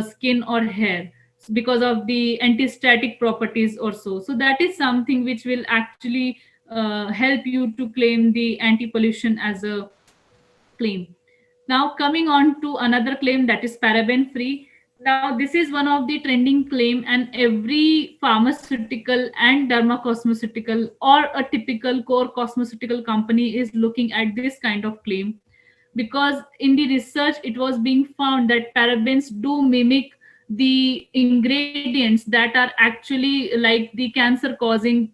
skin or hair because of the anti-static properties or so. So that is something which will actually help you to claim the anti-pollution as a claim. Now, coming on to another claim, that is paraben free. Now, this is one of the trending claim, and every pharmaceutical and dermacosmeceutical or a typical core cosmeceutical company is looking at this kind of claim, because in the research it was being found that parabens do mimic the ingredients that are actually like the cancer causing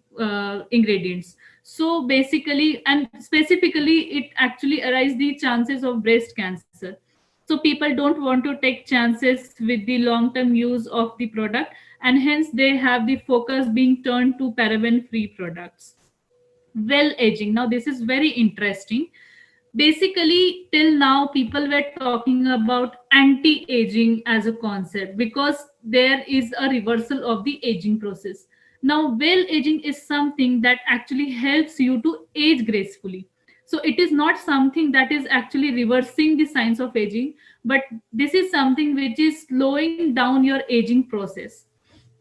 ingredients. So basically and specifically it actually arise the chances of breast cancer. So people don't want to take chances with the long term use of the product, and hence they have the focus being turned to paraben free products. Well aging, now this is very interesting. Basically till now people were talking about anti-aging as a concept because there is a reversal of the aging process. Now well aging is something that actually helps you to age gracefully. So it is not something that is actually reversing the signs of aging, but this is something which is slowing down your aging process.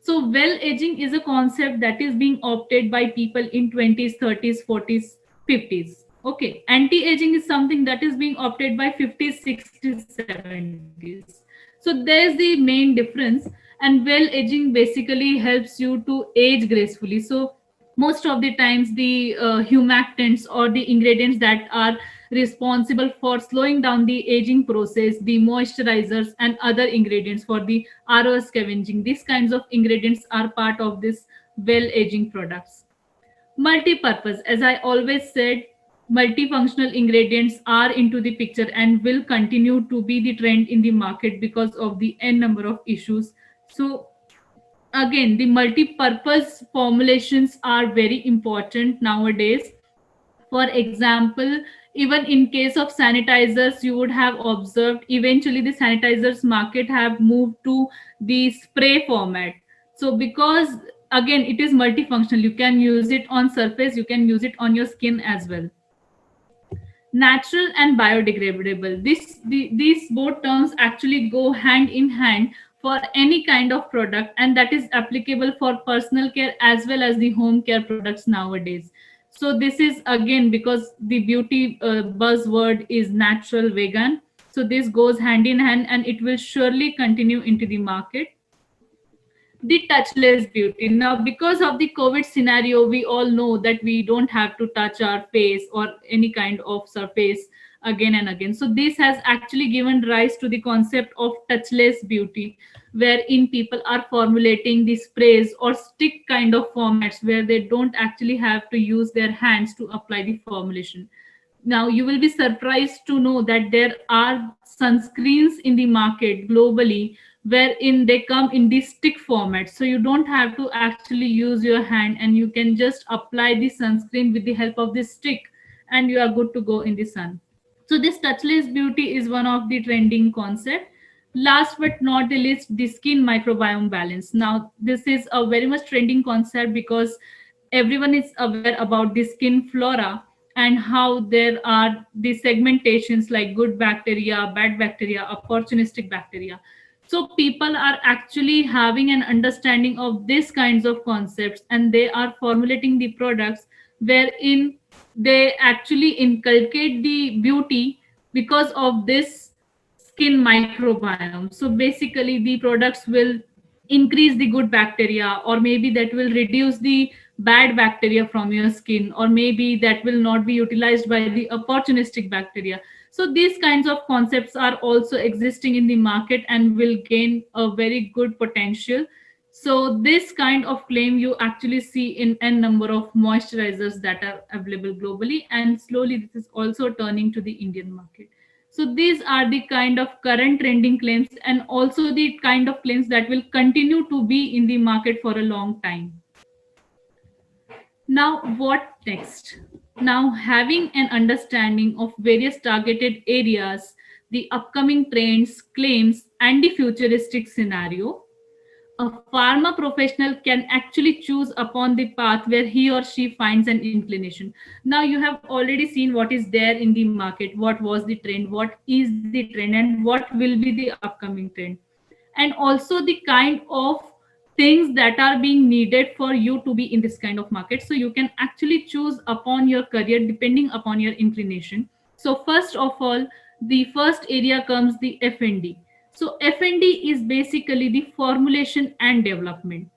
So, well aging is a concept that is being opted by people in 20s, 30s, 40s, 50s. Okay, anti aging is something that is being opted by 50s, 60s, 70s. So, there's the main difference. And well aging basically helps you to age gracefully. So, most of the times the humectants or the ingredients that are responsible for slowing down the aging process, the moisturizers and other ingredients for the RO scavenging, these kinds of ingredients are part of this well aging products. Multi-purpose, as I always said, multifunctional ingredients are into the picture and will continue to be the trend in the market because of the n number of issues. So again, the multi-purpose formulations are very important nowadays. For example, even in case of sanitizers, you would have observed eventually the sanitizers market have moved to the spray format. So because again, it is multifunctional. You can use it on surface, you can use it on your skin as well. Natural and biodegradable, these both terms actually go hand in hand for any kind of product, and that is applicable for personal care as well as the home care products nowadays. So this is again because the beauty buzzword is natural vegan, so this goes hand in hand and it will surely continue into the market. The touchless beauty. Now, because of the COVID scenario, we all know that we don't have to touch our face or any kind of surface again and again. So, this has actually given rise to the concept of touchless beauty, wherein people are formulating the sprays or stick kind of formats where they don't actually have to use their hands to apply the formulation. Now, you will be surprised to know that there are sunscreens in the market globally wherein they come in the stick format. So, you don't have to actually use your hand and you can just apply the sunscreen with the help of this stick and you are good to go in the sun. So this touchless beauty is one of the trending concept. Last but not the least, the skin microbiome balance. Now this is a very much trending concept because everyone is aware about the skin flora and how there are the segmentations like good bacteria, bad bacteria, opportunistic bacteria. So people are actually having an understanding of these kinds of concepts and they are formulating the products wherein they actually inculcate the beauty because of this skin microbiome. So basically the products will increase the good bacteria, or maybe that will reduce the bad bacteria from your skin, or maybe that will not be utilized by the opportunistic bacteria. So these kinds of concepts are also existing in the market and will gain a very good potential. So this kind of claim you actually see in n number of moisturizers that are available globally, and slowly this is also turning to the Indian market. So these are the kind of current trending claims and also the kind of claims that will continue to be in the market for a long time. Now, what next? Now, having an understanding of various targeted areas, the upcoming trends, claims, and the futuristic scenario, a pharma professional can actually choose upon the path where he or she finds an inclination. Now you have already seen what is there in the market, what was the trend, what is the trend, and what will be the upcoming trend, and also the kind of things that are being needed for you to be in this kind of market. So you can actually choose upon your career depending upon your inclination. So first of all, the first area comes the F&D. So F&D is basically the formulation and development.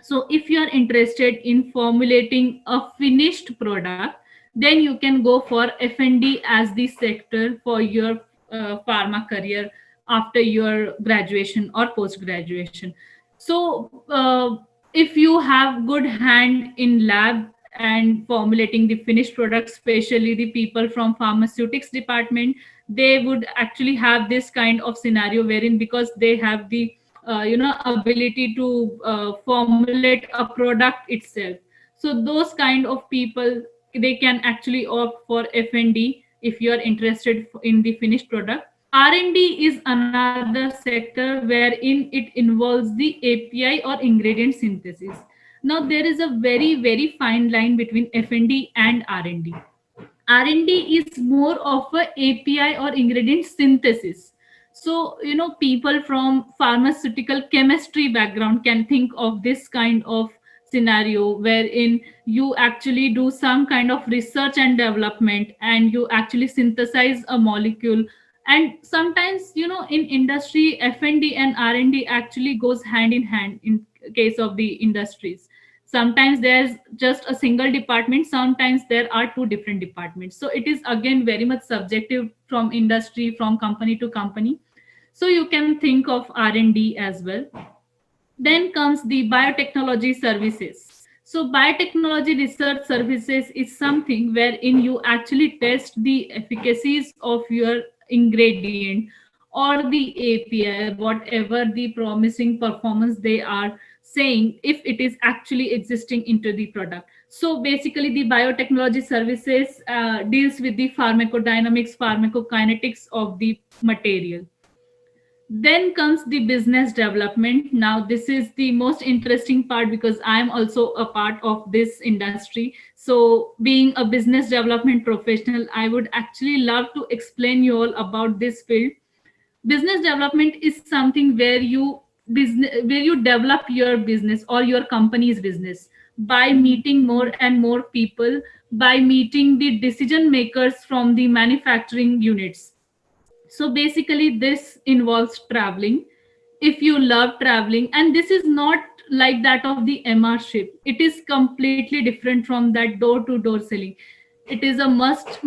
So if you are interested in formulating a finished product, then you can go for F&D as the sector for your pharma career after your graduation or post graduation. So if you have good hand in lab and formulating the finished product, especially the people from pharmaceutics department, they would actually have this kind of scenario wherein because they have the ability to formulate a product itself. So those kind of people, they can actually opt for F&D if you are interested in the finished product. R&D is another sector wherein it involves the API or ingredient synthesis. Now there is a very fine line between F&D and R&D. R&D is more of a API or ingredient synthesis. So, people from pharmaceutical chemistry background can think of this kind of scenario wherein you actually do some kind of research and development and you actually synthesize a molecule. And sometimes, in industry, F&D and R&D actually goes hand in hand in case of the industries. Sometimes there's just a single department, sometimes there are two different departments. So it is again very much subjective from industry, from company to company. So you can think of R&D as well. Then comes the biotechnology services. So biotechnology research services is something wherein you actually test the efficacies of your ingredient or the API, whatever the promising performance they are saying, if it is actually existing into the product. So basically the biotechnology services deals with the pharmacodynamics, pharmacokinetics of the material. Then comes the business development. Now this is the most interesting part because I am also a part of this industry. So being a business development professional, I would actually love to explain you all about this field. Business development is something where you develop your business or your company's business by meeting more and more people, by meeting the decision makers from the manufacturing units. So basically this involves traveling. If you love traveling, and this is not like that of the MR ship, it is completely different from that door to door selling. It is a much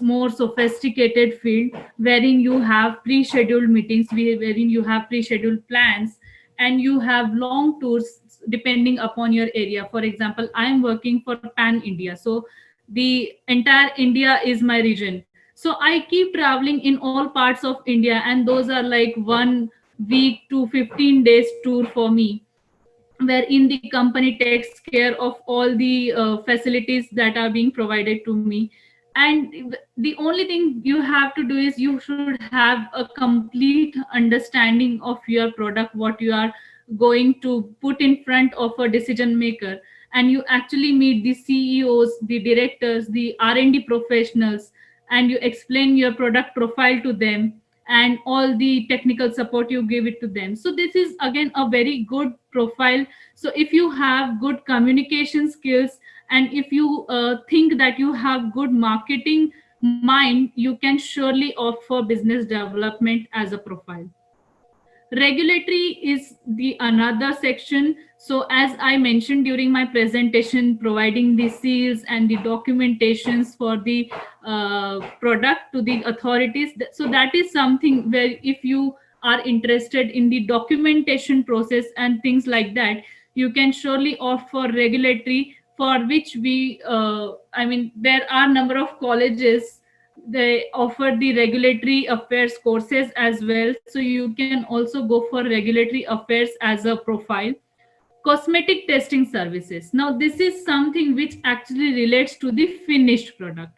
more sophisticated field, wherein you have pre-scheduled meetings, wherein you have pre-scheduled plans, and you have long tours depending upon your area. For example, I am working for Pan India, so the entire India is my region. So I keep traveling in all parts of India, and those are like 1 week to 15 days tour for me, wherein the company takes care of all the facilities that are being provided to me. And the only thing you have to do is you should have a complete understanding of your product, what you are going to put in front of a decision maker. And you actually meet the CEOs, the directors, the R&D professionals, and you explain your product profile to them, and all the technical support you give it to them. So this is again a very good profile. So if you have good communication skills, and if you think that you have good marketing mind, you can surely opt for business development as a profile. Regulatory is the another section. So as I mentioned during my presentation, providing the seals and the documentations for the product to the authorities. So that is something where if you are interested in the documentation process and things like that, you can surely opt for regulatory, for which I mean, there are number of colleges, they offer the regulatory affairs courses as well, so you can also go for regulatory affairs as a profile. Cosmetic testing services, now this is something which actually relates to the finished product.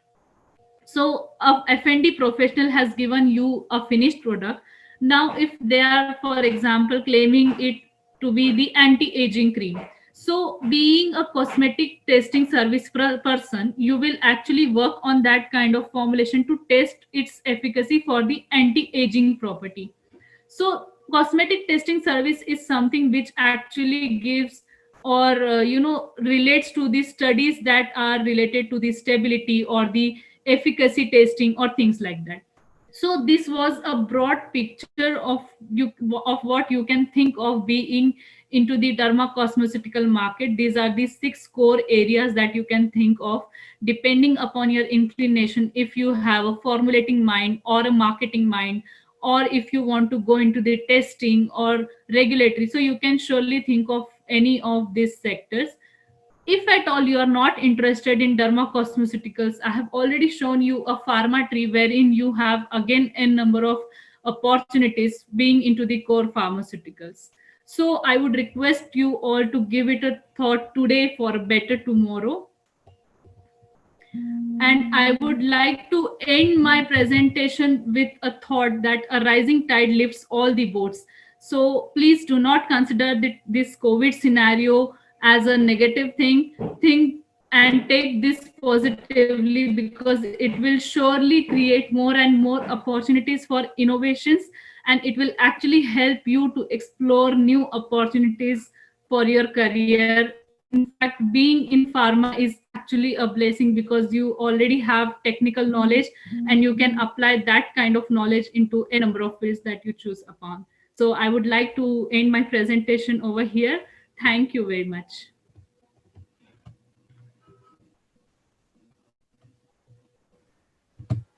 So a F&D professional has given you a finished product. Now if they are, for example, claiming it to be the anti-aging cream, so being a cosmetic testing service person, you will actually work on that kind of formulation to test its efficacy for the anti-aging property. So cosmetic testing service is something which actually gives or relates to the studies that are related to the stability or the efficacy testing or things like that. So this was a broad picture of what you can think of being into the derma cosmeceutical market. These are the 6 core areas that you can think of, depending upon your inclination. If you have a formulating mind or a marketing mind, or if you want to go into the testing or regulatory, so you can surely think of any of these sectors. If at all you are not interested in derma cosmeceuticals, I have already shown you a pharma tree wherein you have again a number of opportunities being into the core pharmaceuticals. So I would request you all to give it a thought today for a better tomorrow. And I would like to end my presentation with a thought that a rising tide lifts all the boats. So please do not consider this COVID scenario as a negative thing. Think and take this positively, because it will surely create more and more opportunities for innovations, and it will actually help you to explore new opportunities for your career. In fact, being in pharma is actually a blessing because you already have technical knowledge, and you can apply that kind of knowledge into a number of fields that you choose upon. So I would like to end my presentation over here. Thank you very much.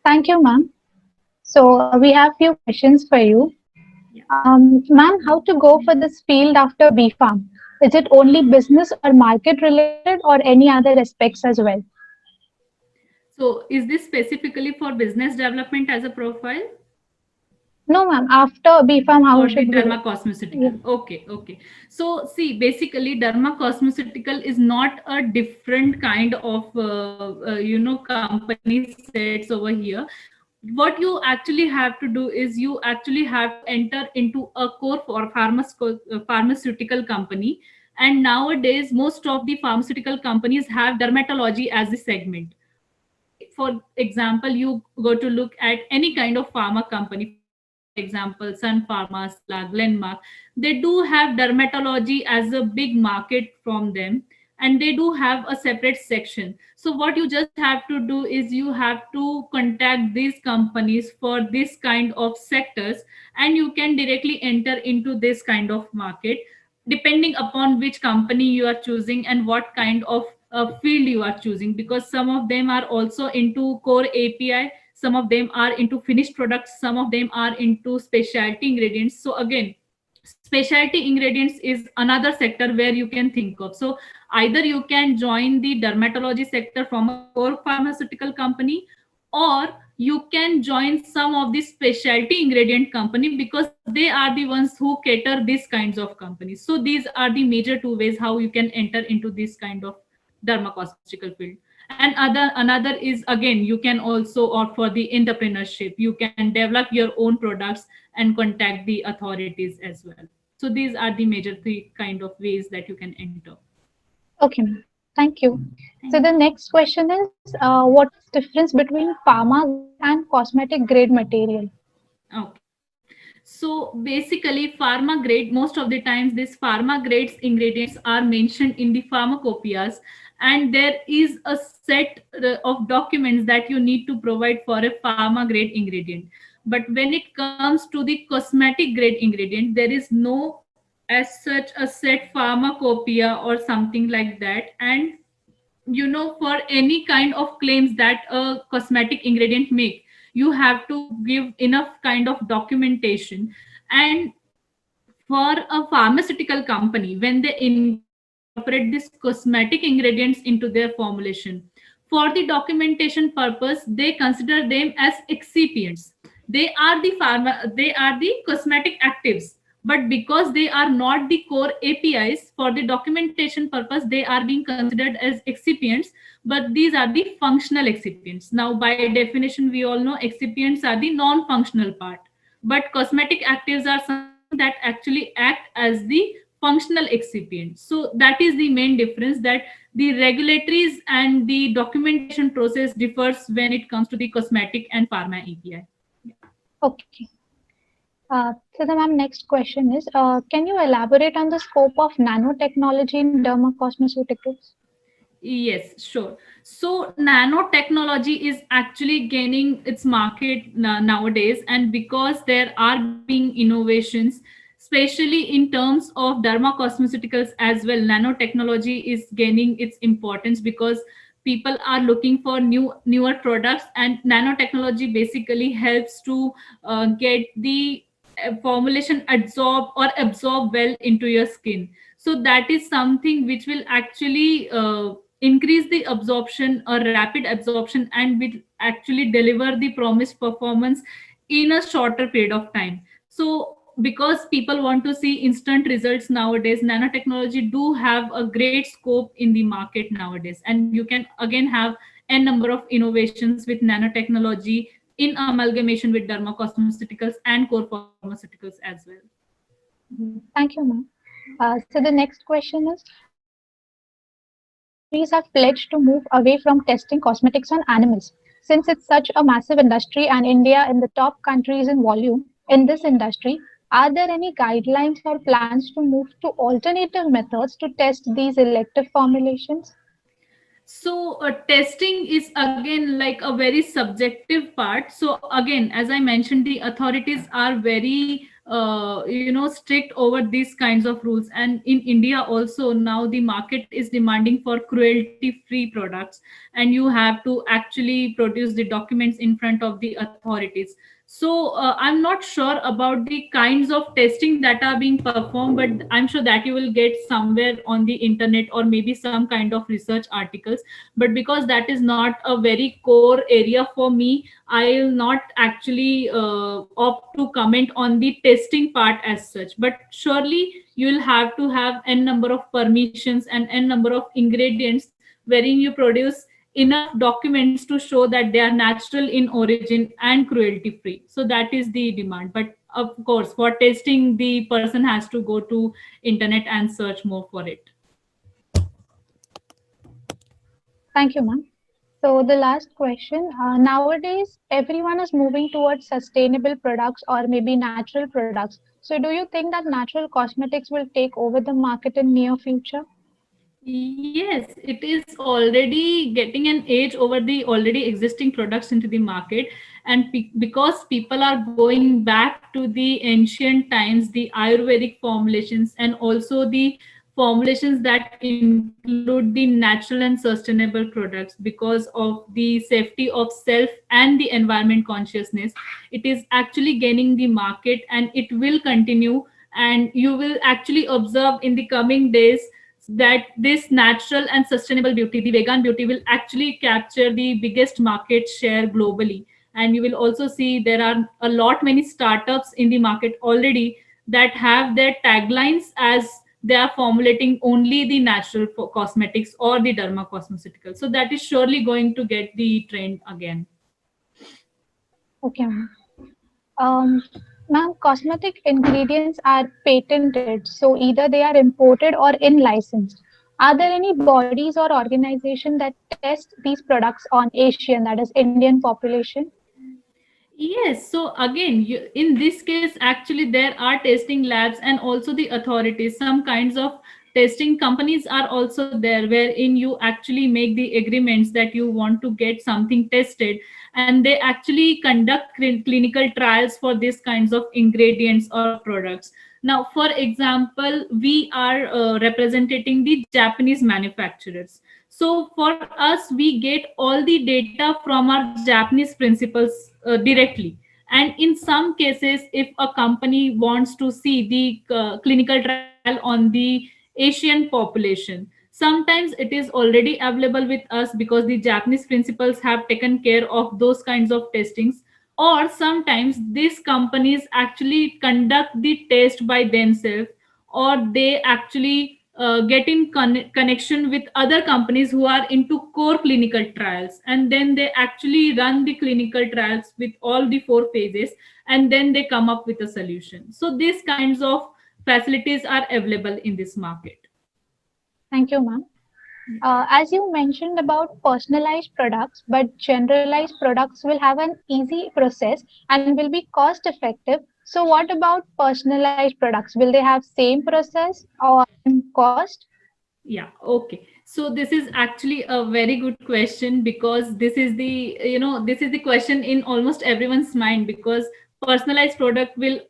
Thank you, ma'am. So we have few questions for you. Yeah. Ma'am, how to go for this field after B Farm? Is it only business or market related or any other aspects as well? So is this specifically for business development as a profile? No, ma'am. After B Farm, how Or the should we? derma cosmeceutical? Okay. So see, basically derma cosmeceutical is not a different kind of company sets over here. what you actually have to do is you actually have to enter into a core for pharmaceutical company. And nowadays most of the pharmaceutical companies have dermatology as a segment. For example, you go to look at any kind of pharma company, for example, Sun Pharma, Cipla, Glenmark, they do have dermatology as a big market from them, and they do have a separate section. So what you just have to do is you have to contact these companies for this kind of sectors, and you can directly enter into this kind of market depending upon which company you are choosing and what kind of field you are choosing, because some of them are also into core API, some of them are into finished products, some of them are into specialty ingredients. So again, specialty ingredients is another sector where you can think of. So either you can join the dermatology sector from a core pharmaceutical company, or you can join some of the specialty ingredient company, because they are the ones who cater these kinds of companies. So these are the major two ways how you can enter into this kind of dermacosmetical field. And another is, again, you can also opt for the entrepreneurship. You can develop your own products and contact the authorities as well. So these are the major three kind of ways that you can enter. Okay, ma'am. Thank you. So the next question is, what's the difference between pharma grade and cosmetic grade material? Okay. So basically, pharma grade, most of the times, these pharma grades ingredients are mentioned in the pharmacopoeias, and there is a set of documents that you need to provide for a pharma grade ingredient. But when it comes to the cosmetic grade ingredient, there is no as such a set pharmacopoeia or something like that. And for any kind of claims that a cosmetic ingredient make, you have to give enough kind of documentation. And for a pharmaceutical company, when they incorporate these cosmetic ingredients into their formulation, for the documentation purpose, they consider them as excipients. They are the cosmetic actives, but because they are not the core APIs, for the documentation purpose they are being considered as excipients, but these are the functional excipients. Now by definition, we all know excipients are the non-functional part, but cosmetic actives are something that actually act as the functional excipient. So that is the main difference, that the regulatories and the documentation process differs when it comes to the cosmetic and pharma API. Okay. So the ma'am, next question is, can you elaborate on the scope of nanotechnology in dermacosmeceuticals? Yes, sure. So nanotechnology is actually gaining its market nowadays, and because there are being innovations, especially in terms of dermacosmeceuticals as well, nanotechnology is gaining its importance because people are looking for newer products, and nanotechnology basically helps to get the formulation absorb well into your skin. So that is something which will actually increase the absorption or rapid absorption, and will actually deliver the promised performance in a shorter period of time. So because people want to see instant results nowadays, nanotechnology do have a great scope in the market nowadays, and you can again have a number of innovations with nanotechnology in amalgamation with dermacosmeceuticals and core pharmaceuticals as well. Thank you, ma'am. So the next question is, countries have pledged to move away from testing cosmetics on animals. Since it's such a massive industry and India in the top countries in volume in this industry, are there any guidelines or plans to move to alternative methods to test these elective formulations? So testing is again like a very subjective part. So again, as I mentioned, the authorities are very strict over these kinds of rules, and in India also now the market is demanding for cruelty free products, and you have to actually produce the documents in front of the authorities. So I'm not sure about the kinds of testing that are being performed, but I'm sure that you will get somewhere on the internet or maybe some kind of research articles. But because that is not a very core area for me, I will not actually opt to comment on the testing part as such. But surely you will have to have n number of permissions and n number of ingredients wherein you produce enough documents to show that they are natural in origin and cruelty free. So that is the demand. But of course, for testing, the person has to go to internet and search more for it. Thank you, ma'am. So the last question, nowadays everyone is moving towards sustainable products or maybe natural products. So do you think that natural cosmetics will take over the market in near future? Yes, it is already getting an edge over the already existing products into the market. And because people are going back to the ancient times, the Ayurvedic formulations, and also the formulations that include the natural and sustainable products, because of the safety of self and the environment consciousness, it is actually gaining the market, and it will continue. And you will actually observe in the coming days that this natural and sustainable beauty, the vegan beauty, will actually capture the biggest market share globally. And you will also see there are a lot many startups in the market already that have their taglines as they are formulating only the natural cosmetics or the derma cosmeceutical. So that is surely going to get the trend again. Okay, ma'am. Um, Ma'am, cosmetic ingredients are patented, so either they are imported or in licensed. Are there any bodies or organizations that test these products on Asian, that is Indian population? Yes, so again, in this case, actually, there are testing labs and also the authorities. Some kinds of testing companies are also there, wherein you actually make the agreements that you want to get something tested, and they actually conduct clinical trials for these kinds of ingredients or products. Now, for example, we are representing the Japanese manufacturers. So for us, we get all the data from our Japanese principals directly. And in some cases, if a company wants to see the clinical trial on the Asian population, sometimes it is already available with us because the Japanese principals have taken care of those kinds of testings. Or sometimes these companies actually conduct the test by themselves, or they actually get in connection with other companies who are into core clinical trials, and then they actually run the clinical trials with all the four phases, and then they come up with a solution. So these kinds of facilities are available in this market. Thank you, ma'am. As you mentioned about personalized products, but generalized products will have an easy process and will be cost effective. So, what about personalized products? Will they have same process or cost? Yeah, okay. So this is actually a very good question, because this is the, this is the question in almost everyone's mind, because personalized product will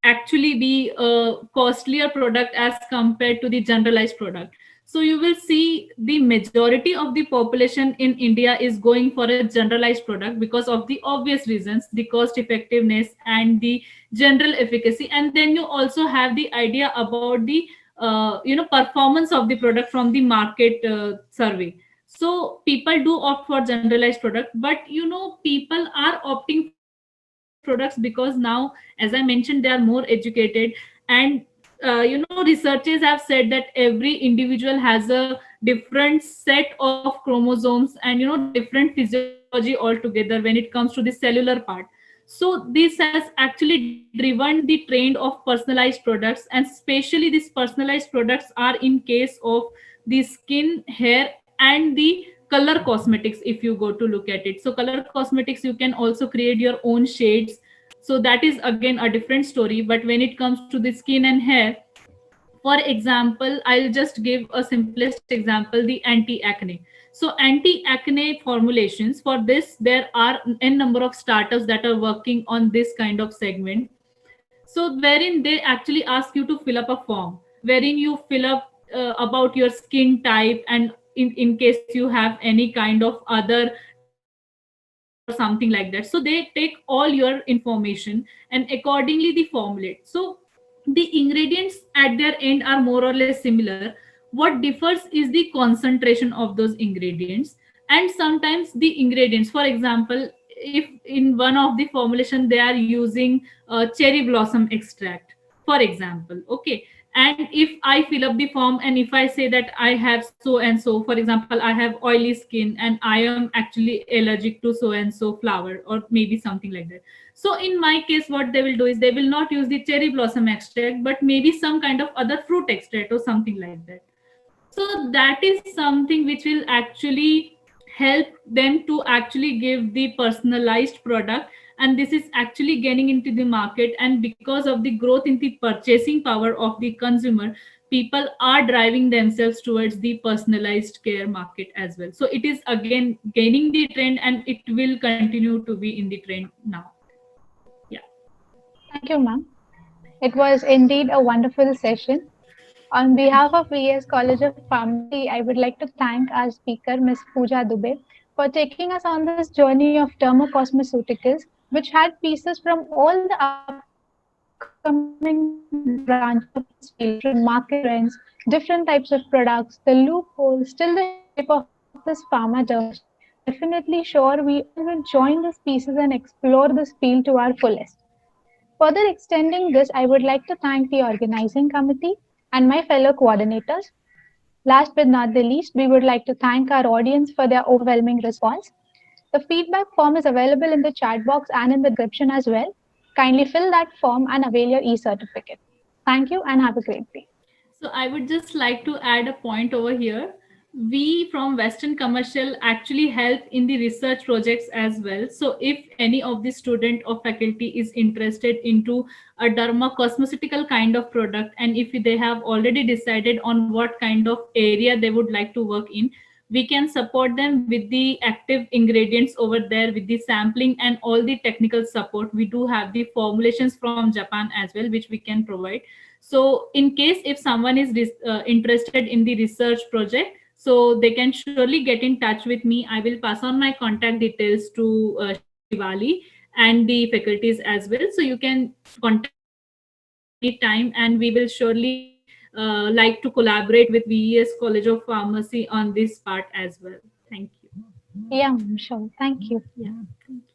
actually be a costlier product as compared to the generalized product. So you will see the majority of the population in India is going for a generalized product because of the obvious reasons, the cost effectiveness and the general efficacy. And then you also have the idea about the performance of the product from the market survey. So people do opt for generalized product, but people are opting for personalized products because now, as I mentioned, they are more educated. And researchers have said that every individual has a different set of chromosomes and different physiology altogether when it comes to the cellular part. So this has actually driven the trend of personalized products, and especially these personalized products are in case of the skin, hair, and the color cosmetics. If you go to look at it, so color cosmetics, you can also create your own shades. So that is again a different story. But when it comes to the skin and hair, for example, I'll just give a simplest example, the anti-acne. So anti-acne formulations, for this there are n number of startups that are working on this kind of segment. So wherein they actually ask you to fill up a form wherein you fill up about your skin type, and in case you have any kind of other disease or something like that. So they take all your information and accordingly they formulate. So the ingredients at their end are more or less similar. What differs is the concentration of those ingredients. And sometimes the ingredients, for example, if in one of the formulation they are using cherry blossom extract, for example, okay, And if I fill up the form and if I say that I have so and so, for example, I have oily skin and I am actually allergic to so and so flower or maybe something like that. So in my case, what they will do is they will not use the cherry blossom extract, but maybe some kind of other fruit extract or something like that. So that is something which will actually help them to actually give the personalized product, and this is actually getting into the market. And because of the growth in the purchasing power of the consumer, people are driving themselves towards the personalized care market as well. So it is again gaining the trend, and it will continue to be in the trend now. Yeah. Thank you, ma'am. It was indeed a wonderful session. On behalf of VS College of Pharmacy, I would like to thank our speaker, Ms. Pooja Dubey, for taking us on this journey of dermocosmeceuticals, which had pieces from all the upcoming branches of this field, from market trends, different types of products, the loopholes, till the shape of this pharma dermocosmetics. Definitely sure we all will join these pieces and explore this field to our fullest. Further extending this, I would like to thank the organizing committee and my fellow coordinators. Last but not the least, we would like to thank our audience for their overwhelming response. The feedback form is available in the chat box and in the description as well. Kindly fill that form and avail your e-certificate. Thank you and have a great day. So I would just like to add a point over here. We from Western Commercial actually help in the research projects as well. So if any of the student or faculty is interested into a derma cosmeceutical kind of product, and if they have already decided on what kind of area they would like to work in, we can support them with the active ingredients over there, with the sampling and all the technical support. We do have the formulations from Japan as well, which we can provide. So in case if someone is interested in the research project, so they can surely get in touch with me. I will pass on my contact details to Shivali and the faculties as well. So you can contact any time, and we will surely like to collaborate with VES College of Pharmacy on this part as well. Thank you. Yeah, sure. Thank you. Yeah. Thank you.